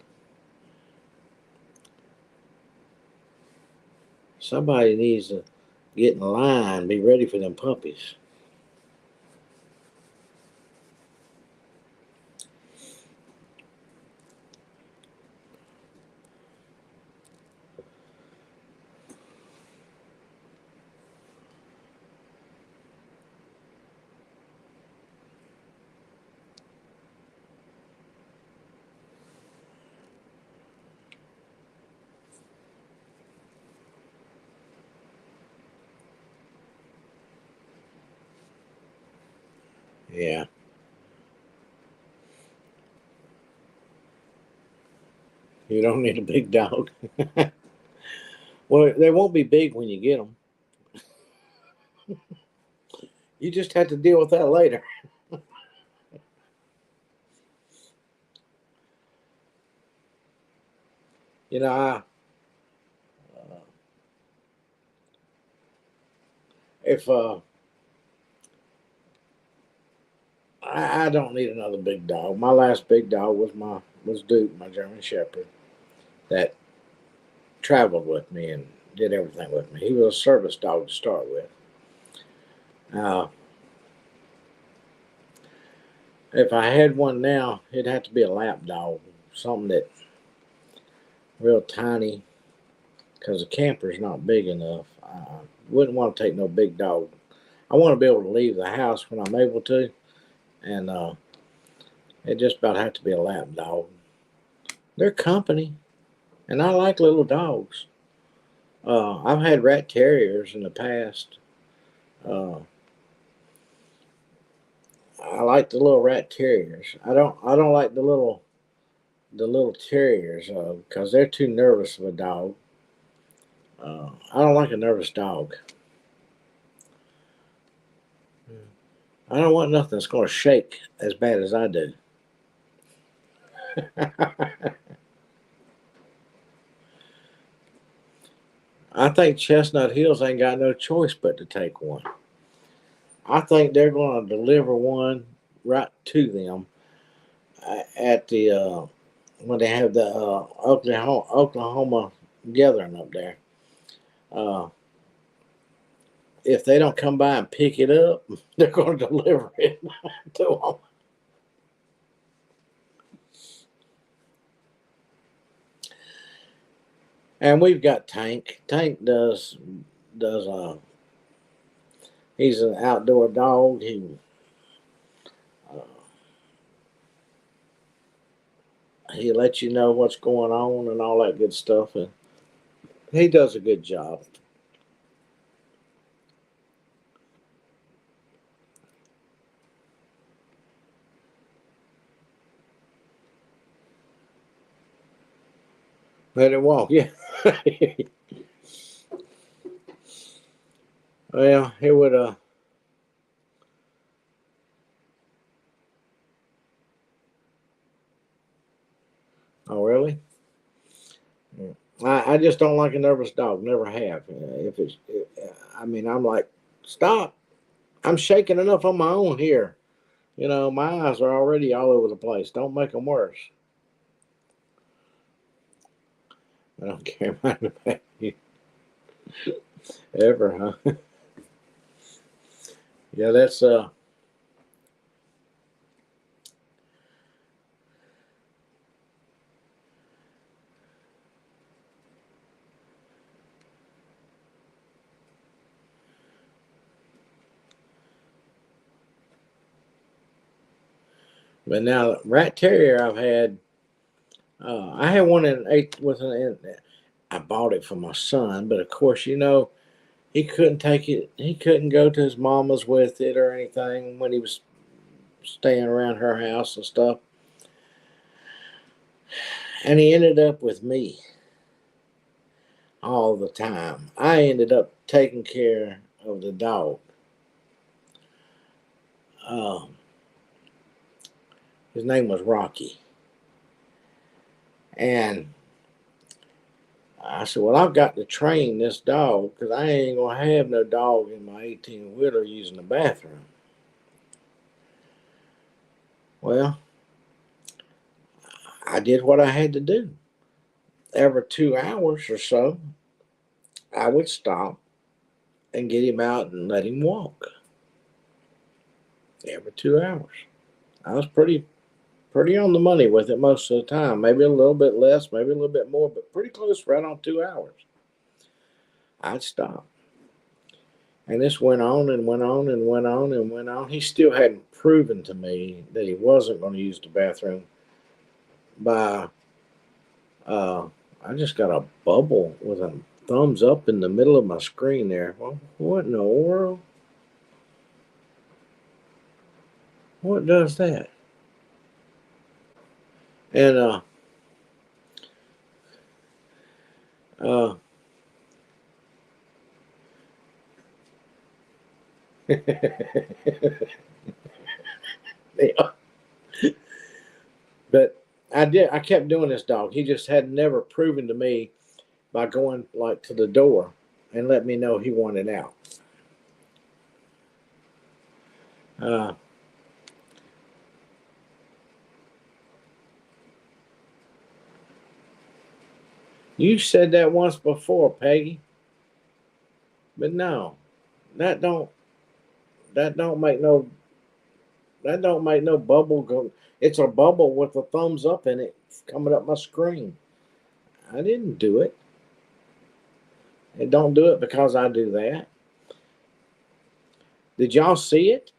Somebody needs to get in line, be ready for them puppies. Yeah. You don't need a big dog. Well, they won't be big when you get them. You just have to deal with that later. You know, if I don't need another big dog. My last big dog was Duke, my German Shepherd, that traveled with me and did everything with me. He was a service dog to start with. Uh, if I had one now, it'd have to be a lap dog, something that real tiny, because the camper's not big enough. I wouldn't want to take no big dog. I want to be able to leave the house when I'm able to, and it just about had to be a lap dog. They're company, and I like little dogs. I've had rat terriers in the past. Uh, I like the little rat terriers. I don't like the little terriers because they're too nervous of a dog. I don't like a nervous dog. I don't want nothing that's going to shake as bad as I do. I think Chestnut Hills ain't got no choice but to take one. I think they're going to deliver one right to them at the when they have the Oklahoma gathering up there. Uh, if they don't come by and pick it up, they're going to deliver it to them. And we've got Tank. Tank does he's an outdoor dog. Uh, he lets you know what's going on and all that good stuff, and he does a good job. Let him walk, yeah. Well, he would. Oh, really? Yeah. I just don't like a nervous dog. Never have. I mean, I'm like, stop. I'm shaking enough on my own here. My eyes are already all over the place. Don't make them worse. I don't care about you ever, huh? Yeah, that's But now rat terrier I've had. I had one in eight with an. I bought it for my son, but of course, he couldn't take it. He couldn't go to his mama's with it or anything when he was staying around her house and stuff. And he ended up with me all the time. I ended up taking care of the dog. Um, his name was Rocky, and I said, "Well, I've got to train this dog because I ain't gonna have no dog in my 18 wheeler using the bathroom." Well, I did what I had to do. Every 2 hours or so, I would stop and get him out and let him walk. Every 2 hours, I was pretty on the money with it most of the time. Maybe a little bit less, maybe a little bit more, but pretty close, right on 2 hours. I'd stop. And this went on and went on and went on and went on. He still hadn't proven to me that he wasn't going to use the bathroom by, uh, I just got a bubble with a thumbs up in the middle of my screen there. Well, what in the world? What does that? And, uh, yeah. But I kept doing this dog. He just had never proven to me by going like to the door and let me know he wanted out. Uh, you said that once before, Peggy, but no, that don't that don't make no that don't make no bubble go. It's a bubble with a thumbs up in it coming up my screen. I didn't do it. And don't do it because I do that. Did y'all see it?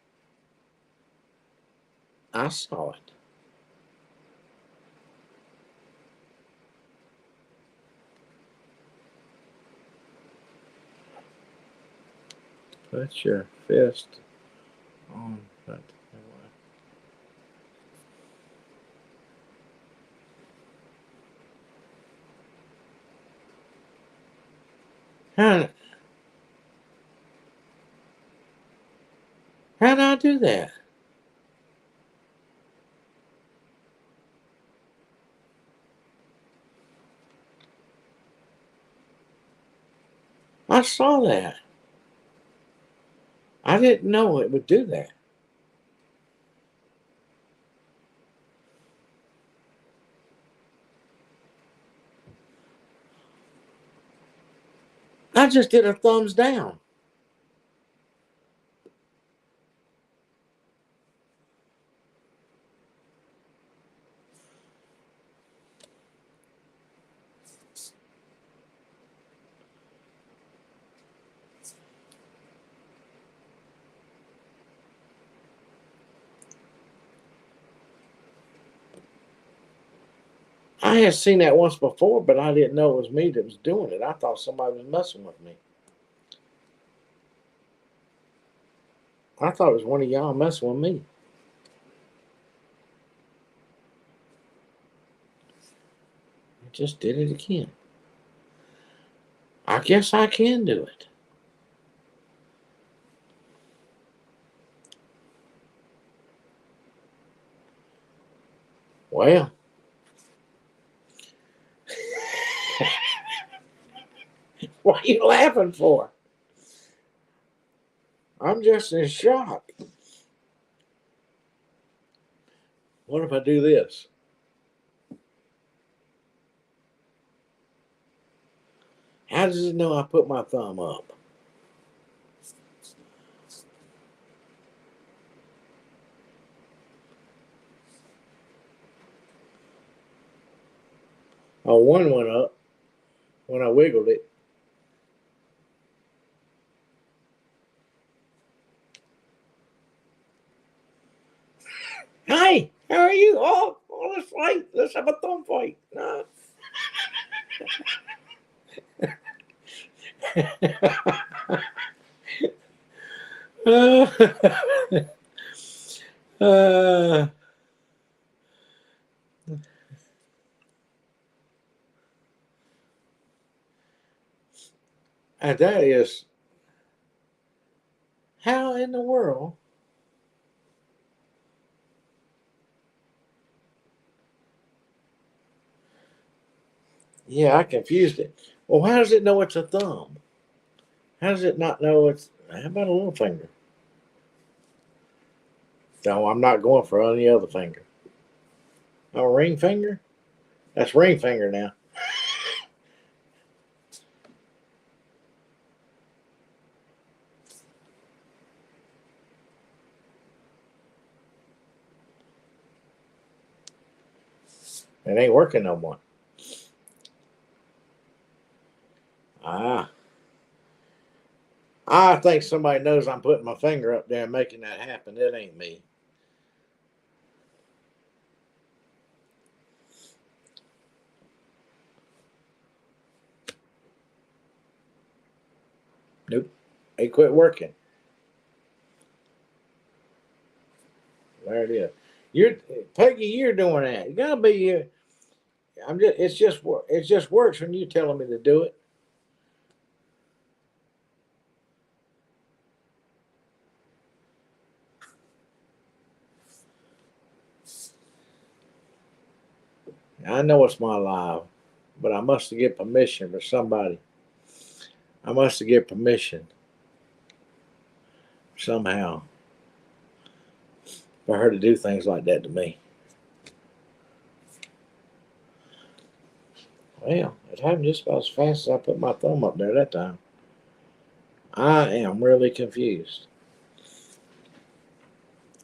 I saw it. Put your fist on that. How did I do that? I saw that. I didn't know it would do that. I just did a thumbs down. I had seen that once before, but I didn't know it was me that was doing it. I thought somebody was messing with me. I thought it was one of y'all messing with me. I just did it again. I guess I can do it. Well, what are you laughing for? I'm just in shock. What if I do this? How does it know I put my thumb up? Oh, one went up when I wiggled it. Hi, how are you? Let's fight. Let's have a thumb fight. No. uh, and that is how in the world. Yeah, I confused it. Well, how does it know it's a thumb? How does it not know it's? How about a little finger? No, I'm not going for any other finger. Oh, ring finger? That's ring finger now. It ain't working no more. Ah. I think somebody knows I'm putting my finger up there and making that happen. It ain't me. Nope. It quit working. There it is. You're Peggy. You're doing that. You gotta be. I'm just. It's just. It just works when you telling me to do it. I know it's my live, but I must get permission for somebody. I must get permission somehow for her to do things like that to me. Well, it happened just about as fast as I put my thumb up there that time. I am really confused.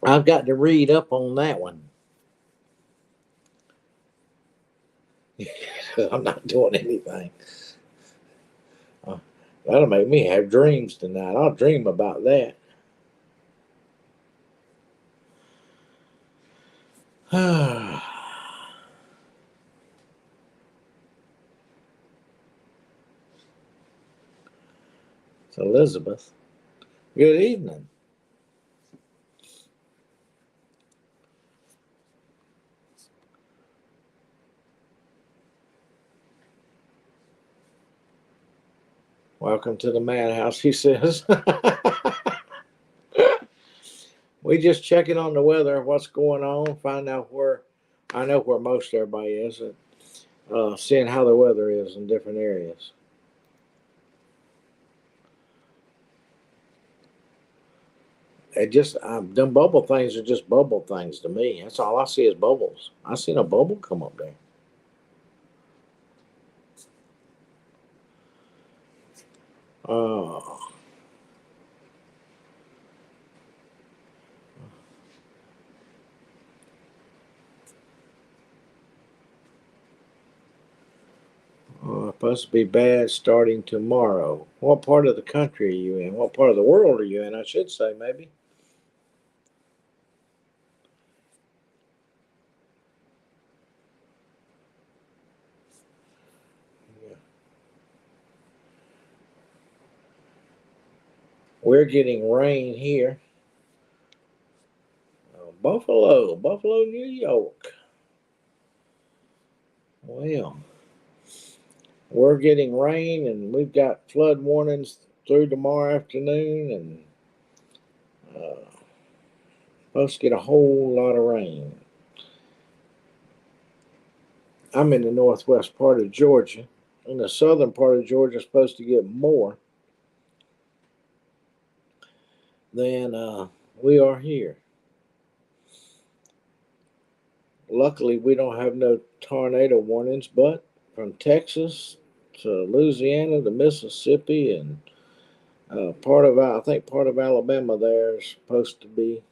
I've got to read up on that one. I'm not doing anything. Uh, That'll make me have dreams tonight. I'll dream about that. It's Elizabeth. Good evening. Welcome to the madhouse, he says. We just checking on the weather, what's going on, find out where. I know where most everybody is, seeing how the weather is in different areas. It just them bubble things are just bubble things to me. That's all I see is bubbles. I seen a bubble come up there. Uh, Supposed to be bad starting tomorrow. What part of the country are you in? What part of the world are you in? I should say, maybe. Yeah. We're getting rain here. Buffalo, New York. Well, we're getting rain, and we've got flood warnings through tomorrow afternoon, and supposed to get a whole lot of rain. I'm in the northwest part of Georgia. In the southern part of Georgia, supposed to get more than we are here. Luckily, we don't have no tornado warnings, but from Texas to Louisiana to Mississippi and I think part of Alabama there is supposed to be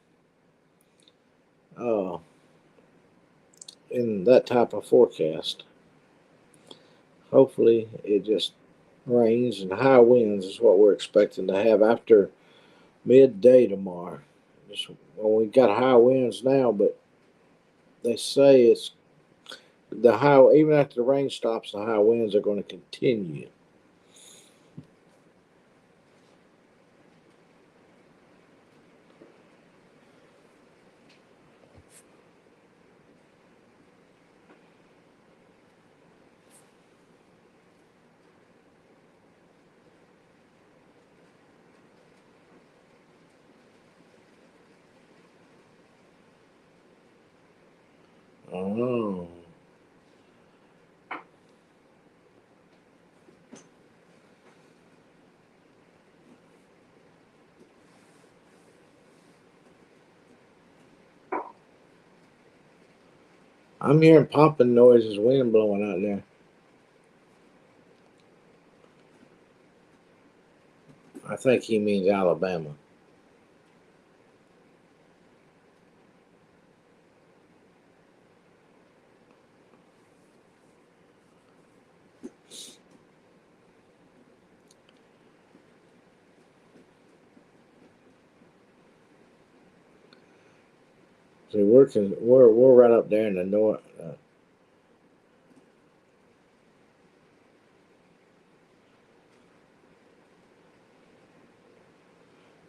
uh, in that type of forecast. Hopefully, it just rains and high winds is what we're expecting to have after midday tomorrow. Well, we got high winds now, but they say it's the high. Even after the rain stops, the high winds are going to continue. Oh, I'm hearing popping noises, wind blowing out there. I think he means Alabama. See, we're right up there in the north.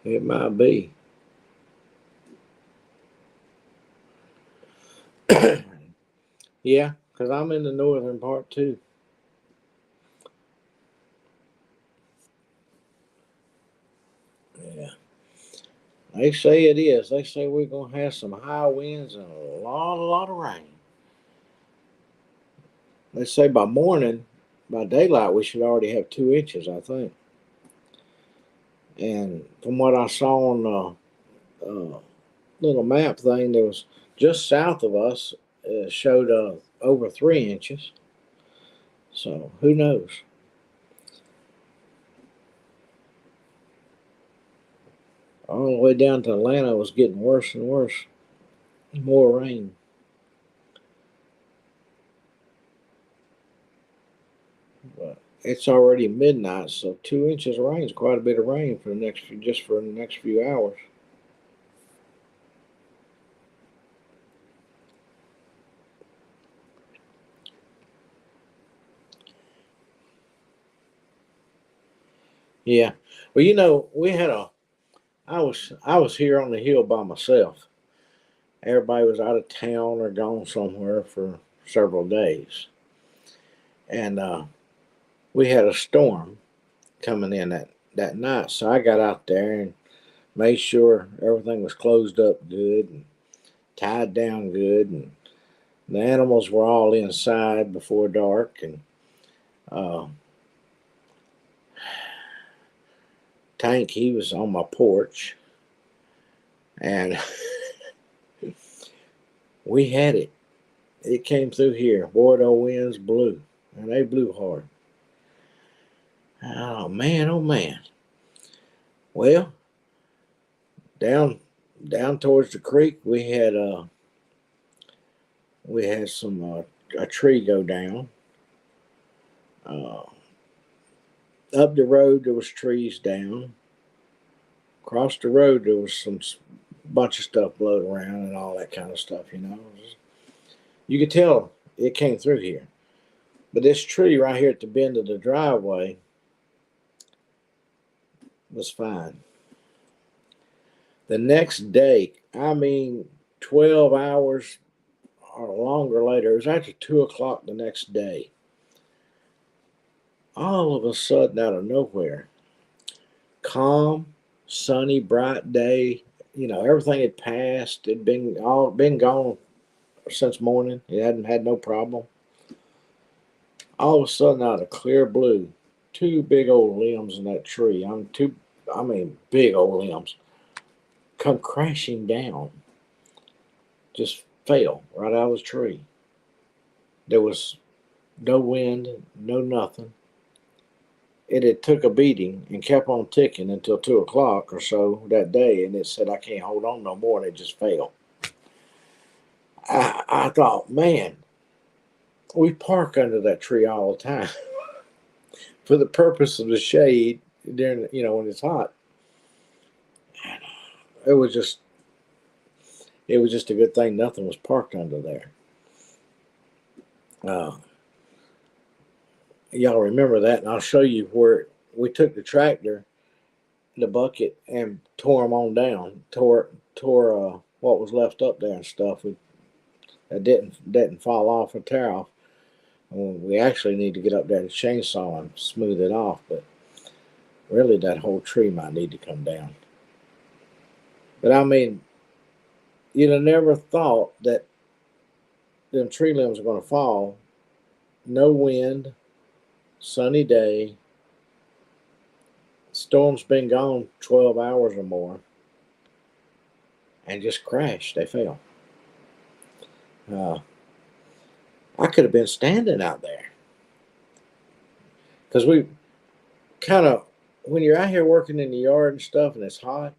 It might be. Yeah, because I'm in the northern part too. Yeah. They say it is. They say we're going to have some high winds and a lot of rain. They say by morning, by daylight, we should already have 2 inches, I think. And from what I saw on the little map thing, there was just south of us, showed over 3 inches. So who knows? All the way down to Atlanta was getting worse and worse. More rain. But it's already midnight, so 2 inches of rain is quite a bit of rain for the next few hours. Yeah. Well, we had I was here on the hill by myself. Everybody was out of town or gone somewhere for several days, and we had a storm coming in that night. So I got out there and made sure everything was closed up good and tied down good, and the animals were all inside before dark. And uh, Tank, he was on my porch, and we had it. It came through here. Boy, those winds blew, and they blew hard. Oh man, oh man. Well, down down towards the creek, we had some a tree go down. Uh, Up the road there was trees down. Across the road there was some bunch of stuff blowed around and all that kind of stuff. You could tell it came through here. But this tree right here at the bend of the driveway was fine. The next day, I mean, 12 hours or longer later, it was actually 2 o'clock the next day. All of a sudden, out of nowhere, calm, sunny, bright day. Everything had passed. It'd been gone since morning. It hadn't had no problem. All of a sudden, out of clear blue, two big old limbs in that tree. I mean, big old limbs come crashing down. Just fell right out of the tree. There was no wind, no nothing. It had took a beating and kept on ticking until 2 o'clock or so that day, and it said I can't hold on no more, and it just fell. I thought, man, we park under that tree all the time for the purpose of the shade during when it's hot. It was just it was just a good thing nothing was parked under there. Uh, y'all remember that, and I'll show you where we took the tractor, the bucket, and tore them on down. Tore what was left up there and stuff. That didn't fall off or tear off. We actually need to get up there to chainsaw and smooth it off, but really that whole tree might need to come down. But I mean, you'd have never thought that them tree limbs are going to fall. No wind, sunny day. Storm's been gone 12 hours or more, and just crashed. They fell. Uh, I could have been standing out there because we kind of, when you're out here working in the yard and stuff and it's hot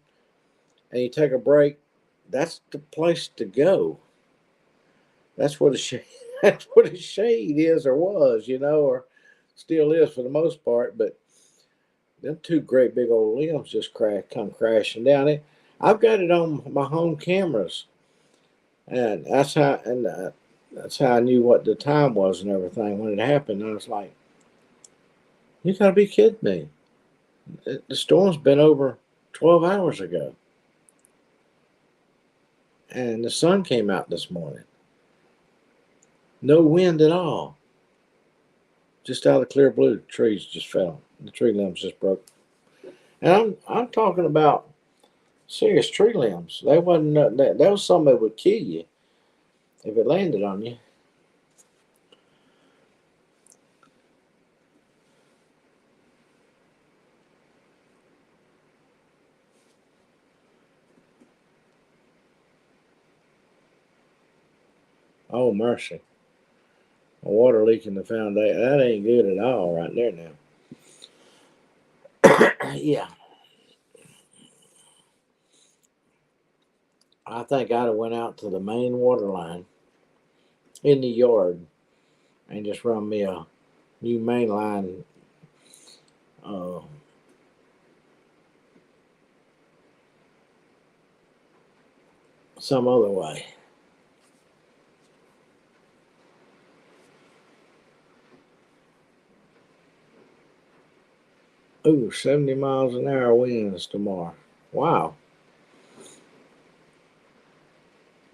and you take a break, that's the place to go. That's what a shade. That's what a shade is or was, or still is for the most part. But them two great big old limbs just come crashing down. I've got it on my home cameras, and that's how I knew what the time was and everything when it happened. I was like, "You gotta be kidding me! The storm's been over 12 hours ago, and the sun came out this morning. No wind at all. Just out of the clear blue, the trees just fell. The tree limbs just broke. And I'm talking about serious tree limbs. They wasn't nothing that was something that would kill you if it landed on you. Oh mercy. A water leak in the foundation. That ain't good at all right there now. Yeah. I think I'd have went out to the main water line in the yard and just run me a new main line uh, some other way. Ooh, 70 miles an hour winds tomorrow. Wow.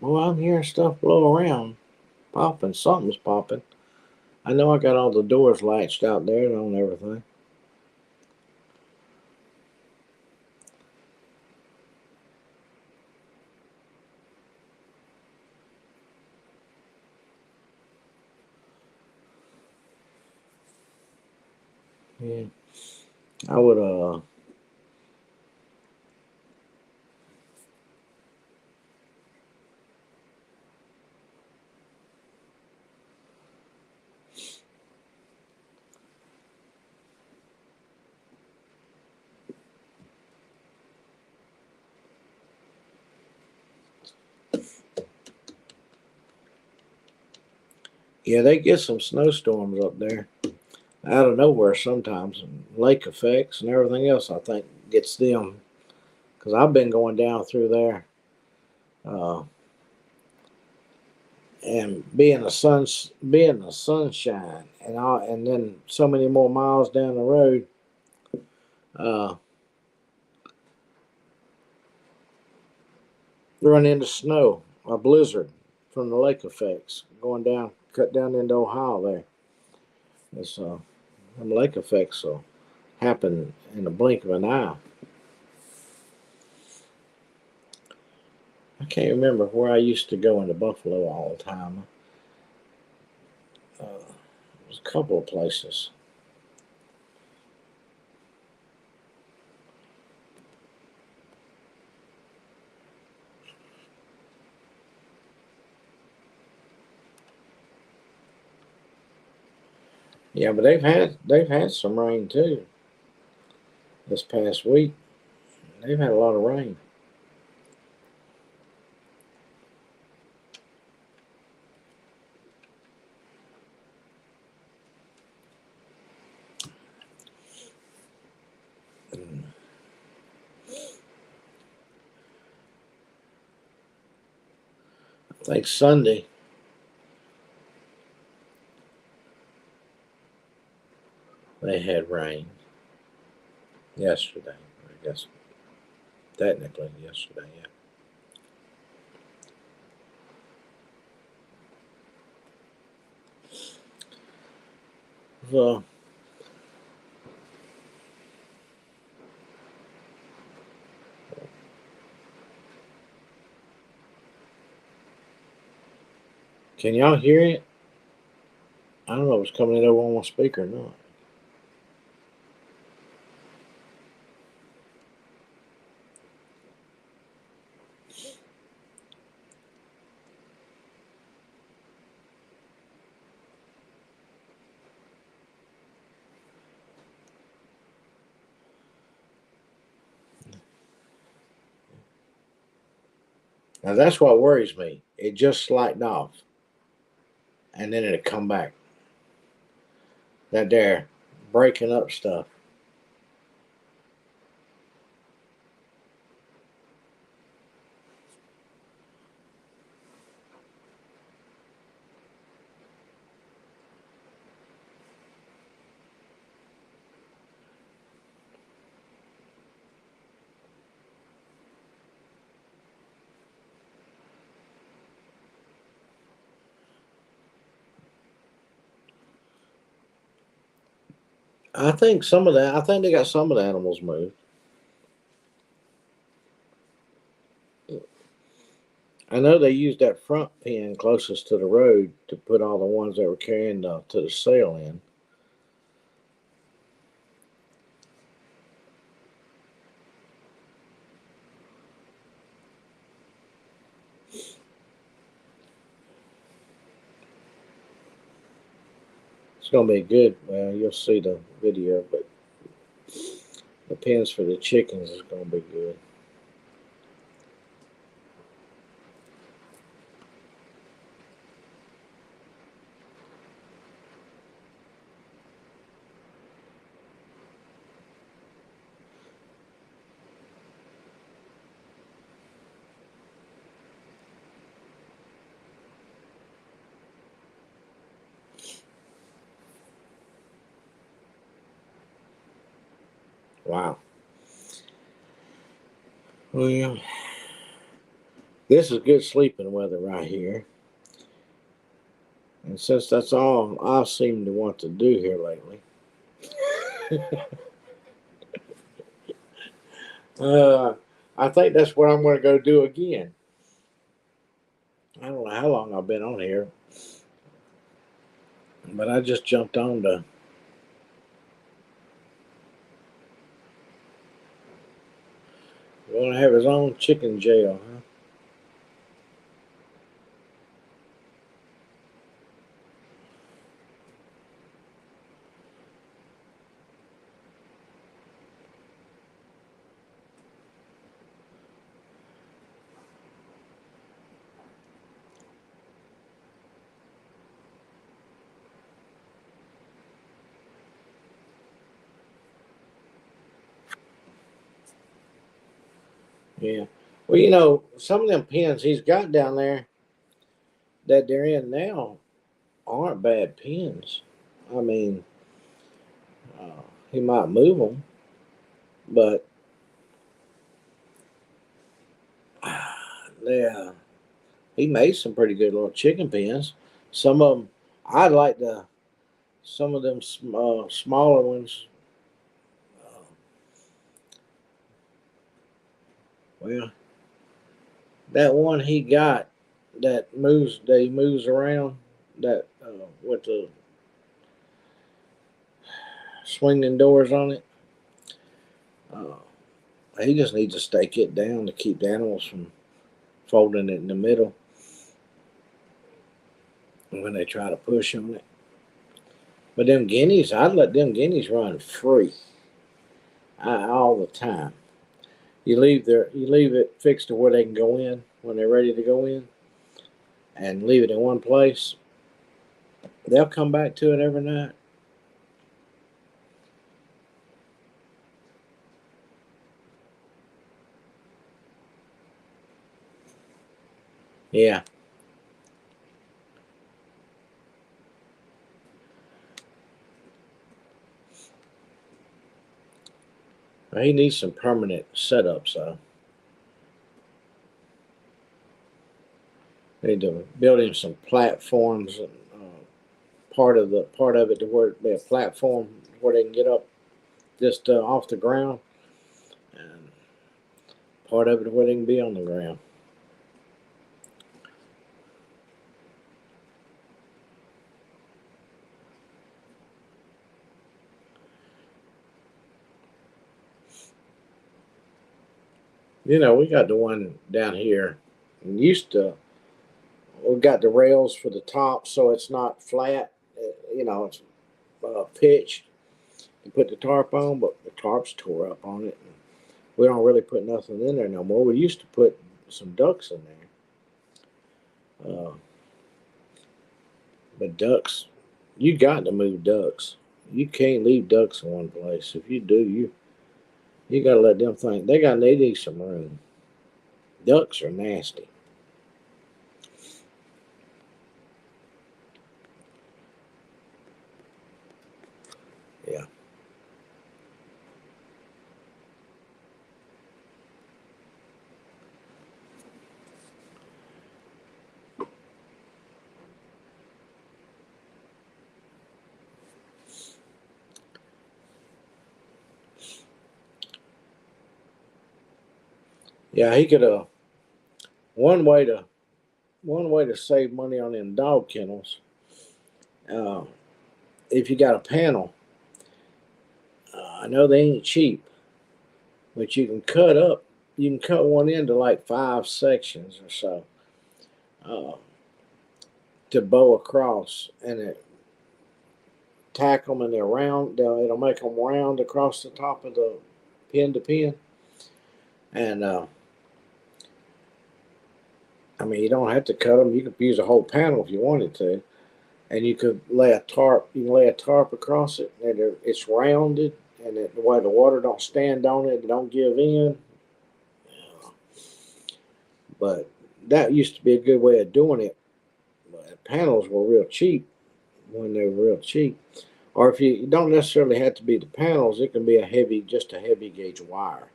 Well, I'm hearing stuff blow around, popping. Something's popping. I know I got all the doors latched out there and on everything. Yeah. I would yeah, they get some snowstorms up there out of nowhere sometimes. And lake effects and everything else, I think, gets them. Because I've been going down through there uh, and being the sunshine, and then so many more miles down the road, uh, run into snow, a blizzard from the lake effects going down, cut down into Ohio there. It's them lake effects will happen in the blink of an eye. I can't remember where I used to go into Buffalo all the time. There's a couple of places. Yeah, but they've had some rain too this past week. They've had a lot of rain. I think Sunday they had rain. Yesterday, I guess technically yesterday. Yeah. So can y'all hear it? I don't know if it's coming in over on my speaker or not. Now that's what worries me. It just slacked off, and then it'll come back. That there breaking up stuff. I think some of that. I think they got some of the animals moved. I know they used that front pen closest to the road to put all the ones that were carrying to the sale in. It's gonna be good. Well, you'll see the video, but the pens for the chickens is gonna be good. Wow. Well, this is good sleeping weather right here. And since that's all I seem to want to do here lately, uh, I think that's what I'm going to go do again. I don't know how long I've been on here, but I just jumped on to. Want to have his own chicken jail, huh? Yeah. Well, some of them pens he's got down there that they're in now aren't bad pens. I mean, uh, he might move them, but yeah, he made some pretty good little chicken pens. Some of them, I like some of them smaller ones. Uh, well, that one he got that he moves around that with the swinging doors on it. Uh, he just needs to stake it down to keep the animals from folding it in the middle when they try to push on it. But them guineas, I'd let them guineas run free all the time. You leave it fixed to where they can go in when they're ready to go in, and leave it in one place. They'll come back to it every night. Yeah, he needs some permanent setups though. They need to build him some platforms and part of it to where be a platform where they can get up just off the ground, and part of it where they can be on the ground. We got the one down here. And used to, we got the rails for the top, so it's not flat. It's pitched. You put the tarp on, but the tarp's tore up on it. We don't really put nothing in there no more. We used to put some ducks in there, but ducks, you got to move ducks. You can't leave ducks in one place. If you do, you got to let them think they need some room. Ducks are nasty. Yeah. Yeah, he could one way to one way to save money on them dog kennels. Uh, if you got a panel, I know they ain't cheap, but you can cut up. You can cut one into like 5 sections or so uh, to bow across, and it tack them and they're round. It'll make them round across the top of the pin to pin, and I mean you don't have to cut them. You could use a whole panel if you wanted to, and you could lay a tarp. You can lay a tarp across it, and it's rounded, and the way the water don't stand on it, it don't give in. But that used to be a good way of doing it. But panels were real cheap when they were real cheap. Or if you don't necessarily have to be the panels, it can be just a heavy gauge wire.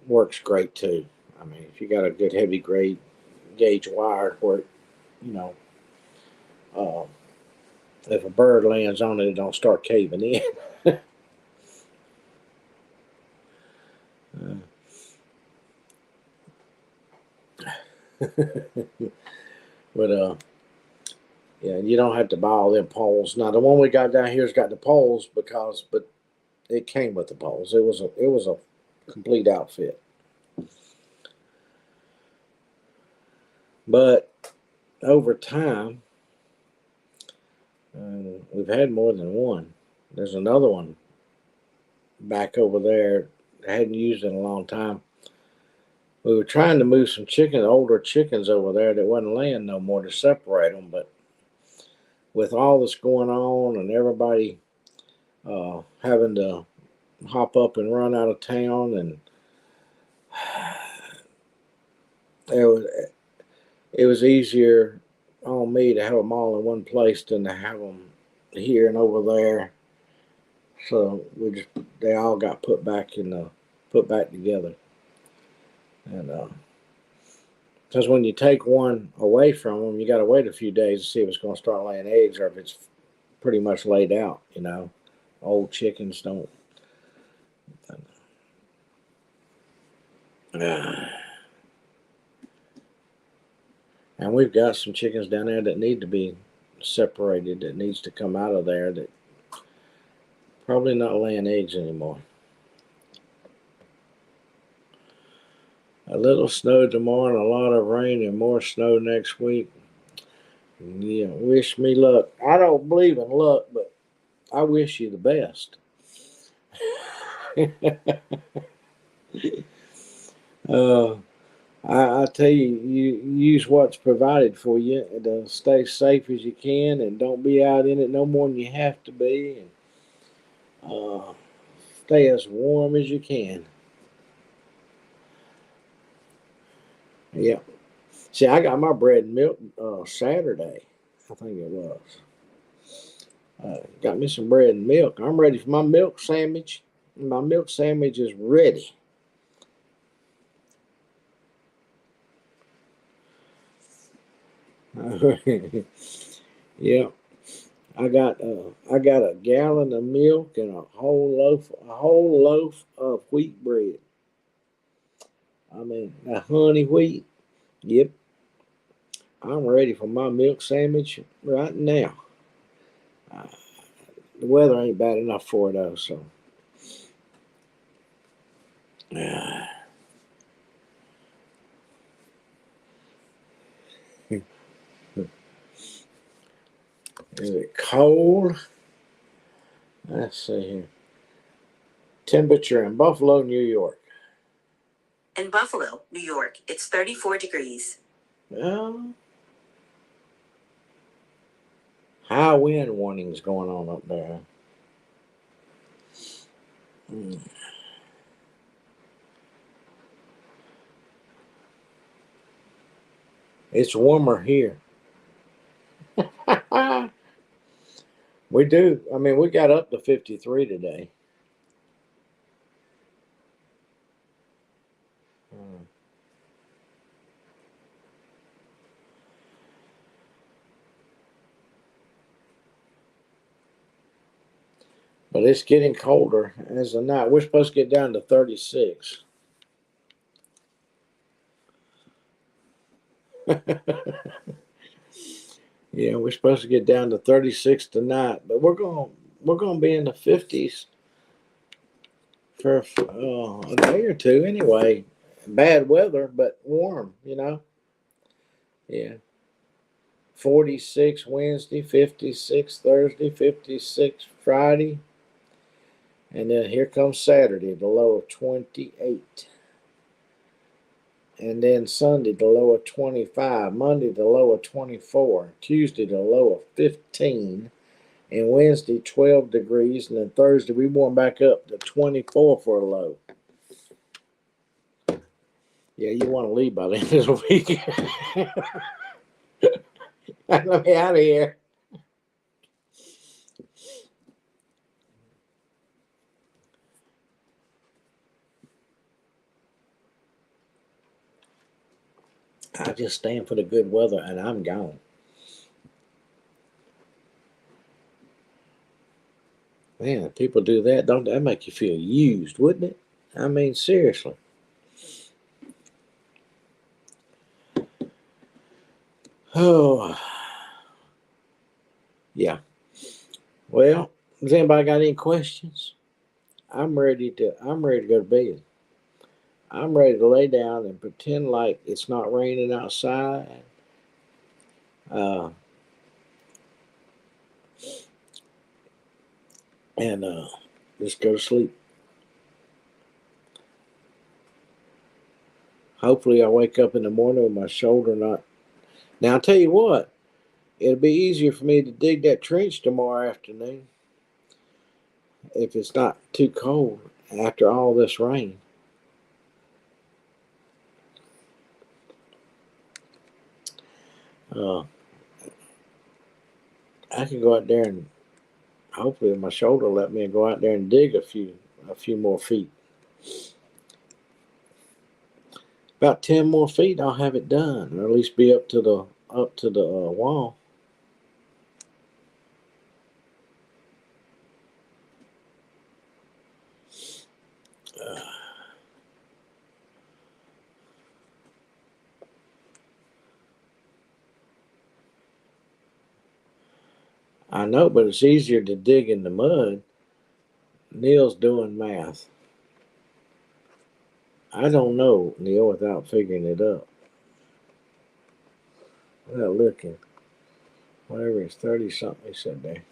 Works great too. I mean, if you got a good heavy grade gauge wire where, you know, uh, if a bird lands on it, it don't start caving in. But yeah, you don't have to buy all them poles. Now the one we got down here's got the poles but it came with the poles. It was a complete outfit. But over time, we've had more than one. There's another one back over there. I hadn't used it in a long time. We were trying to move some older chickens over there that wasn't laying no more to separate them, but with all this going on and everybody having to hop up and run out of town, and it was easier on me to have them all in one place than to have them here and over there. So they all got put back together, and because when you take one away from them, you got to wait a few days to see if it's going to start laying eggs or if it's pretty much laid out. You know, old chickens don't. And we've got some chickens down there that need to be separated, that needs to come out of there, that probably not laying eggs anymore. A little snow tomorrow and a lot of rain and more snow next week. Yeah, wish me luck. I don't believe in luck, but I wish you the best. I tell you, you use what's provided for you to stay safe as you can, and don't be out in it no more than you have to be, and stay as warm as you can. Yeah. See, I got my bread and milk Saturday, I think it was. Got me some bread and milk. I'm ready for my milk sandwich. My milk sandwich is ready. Yeah, I got a gallon of milk and a whole loaf of wheat bread. I mean, a honey wheat. Yep, I'm ready for my milk sandwich right now. Uh, the weather ain't bad enough for it though, so. Is it cold? Let's see here. Temperature in Buffalo, New York. In Buffalo, New York, it's 34 degrees. Well, high wind warnings going on up there. It's warmer here. We do. I mean, we got up to 53 today. But it's getting colder as the night. We're supposed to get down to 36. Yeah, we're supposed to get down to 36 tonight, but we're gonna be in the 50s for a day or two anyway. Bad weather, but warm, you know. Yeah. 46 Wednesday, 56 Thursday, 56 Friday. And then here comes Saturday, the low of 28. And then Sunday, the low of 25. Monday, the low of 24. Tuesday, the low of 15. And Wednesday, 12 degrees. And then Thursday, we warm back up to 24 for a low. Yeah, you want to leave by the end of the week. Let me out of here. I just stand for the good weather and I'm gone. Man, if people do that, don't that make you feel used, wouldn't it? I mean, seriously. Oh, yeah. Well, has anybody got any questions? I'm ready to go to bed. I'm ready to lay down and pretend like it's not raining outside. Uh, and just go to sleep. Hopefully, I wake up in the morning with my shoulder not. Now, I'll tell you what, it'll be easier for me to dig that trench tomorrow afternoon if it's not too cold after all this rain. Uh, I can go out there and hopefully my shoulder let me go out there and dig a few more feet. About 10 more feet, I'll have it done, or at least be up to the wall. I know, but it's easier to dig in the mud. Neil's doing math. I don't know, Neil, without figuring it up. Without looking. Whatever it's 30 something, he said there.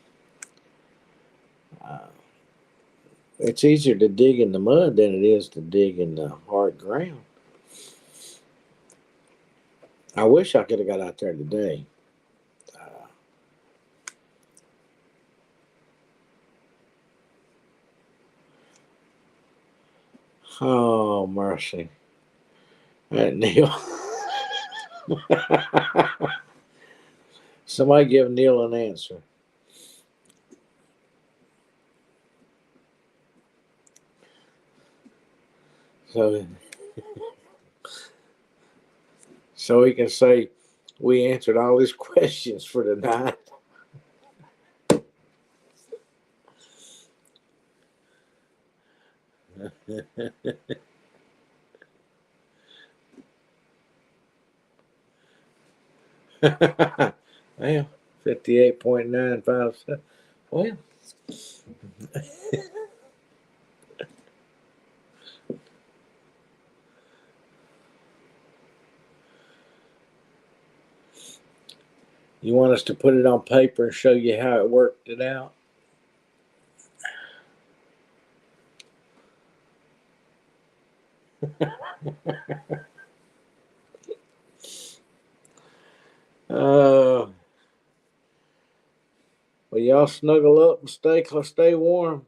Uh, it's easier to dig in the mud than it is to dig in the hard ground. I wish I could have got out there today. Uh, oh, mercy. Neil. Somebody give Neil an answer. So, so he can say we answered all his questions for tonight. Well, 58.957. Well, you want us to put it on paper and show you how it worked it out? Uh, well, y'all snuggle up and stay warm.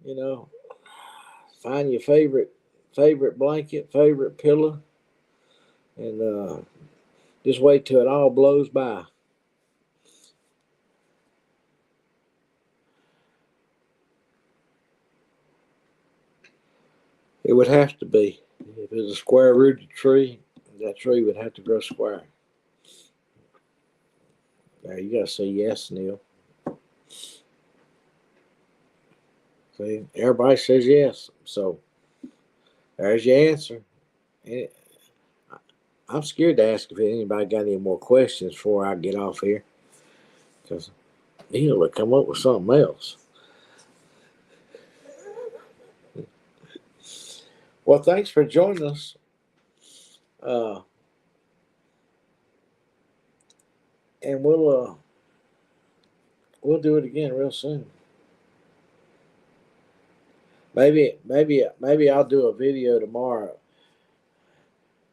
You know, find your favorite blanket, favorite pillow, and just wait till it all blows by. It would have to be. If it's a square rooted tree, that tree would have to grow square. There, you gotta say yes, Neil. See, everybody says yes. So there's your answer. I'm scared to ask if anybody got any more questions before I get off here, because Neil will come up with something else. Well, thanks for joining us. Uh, and we'll do it again real soon. Maybe I'll do a video tomorrow.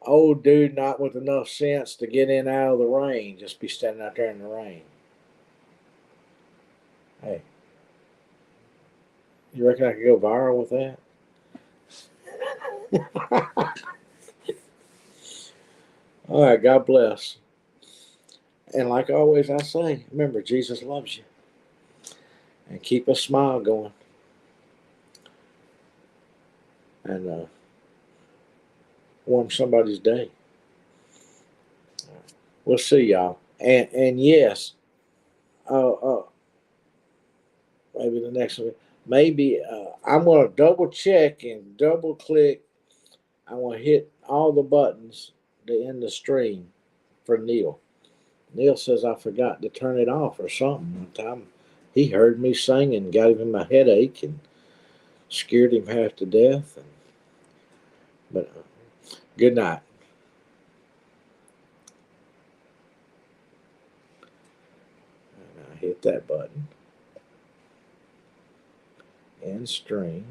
Old dude not with enough sense to get in out of the rain, just be standing out there in the rain. Hey, you reckon I could go viral with that? All right, God bless. And like always, I say, remember, Jesus loves you. And keep a smile going. And warm somebody's day. We'll see y'all. And yes, maybe the next one. Maybe I'm gonna double check and double click. I want to hit all the buttons to end the stream for Neil. Neil says I forgot to turn it off or something one time. He heard me sing and gave him a headache and scared him half to death. But good night. And I hit that button. End stream.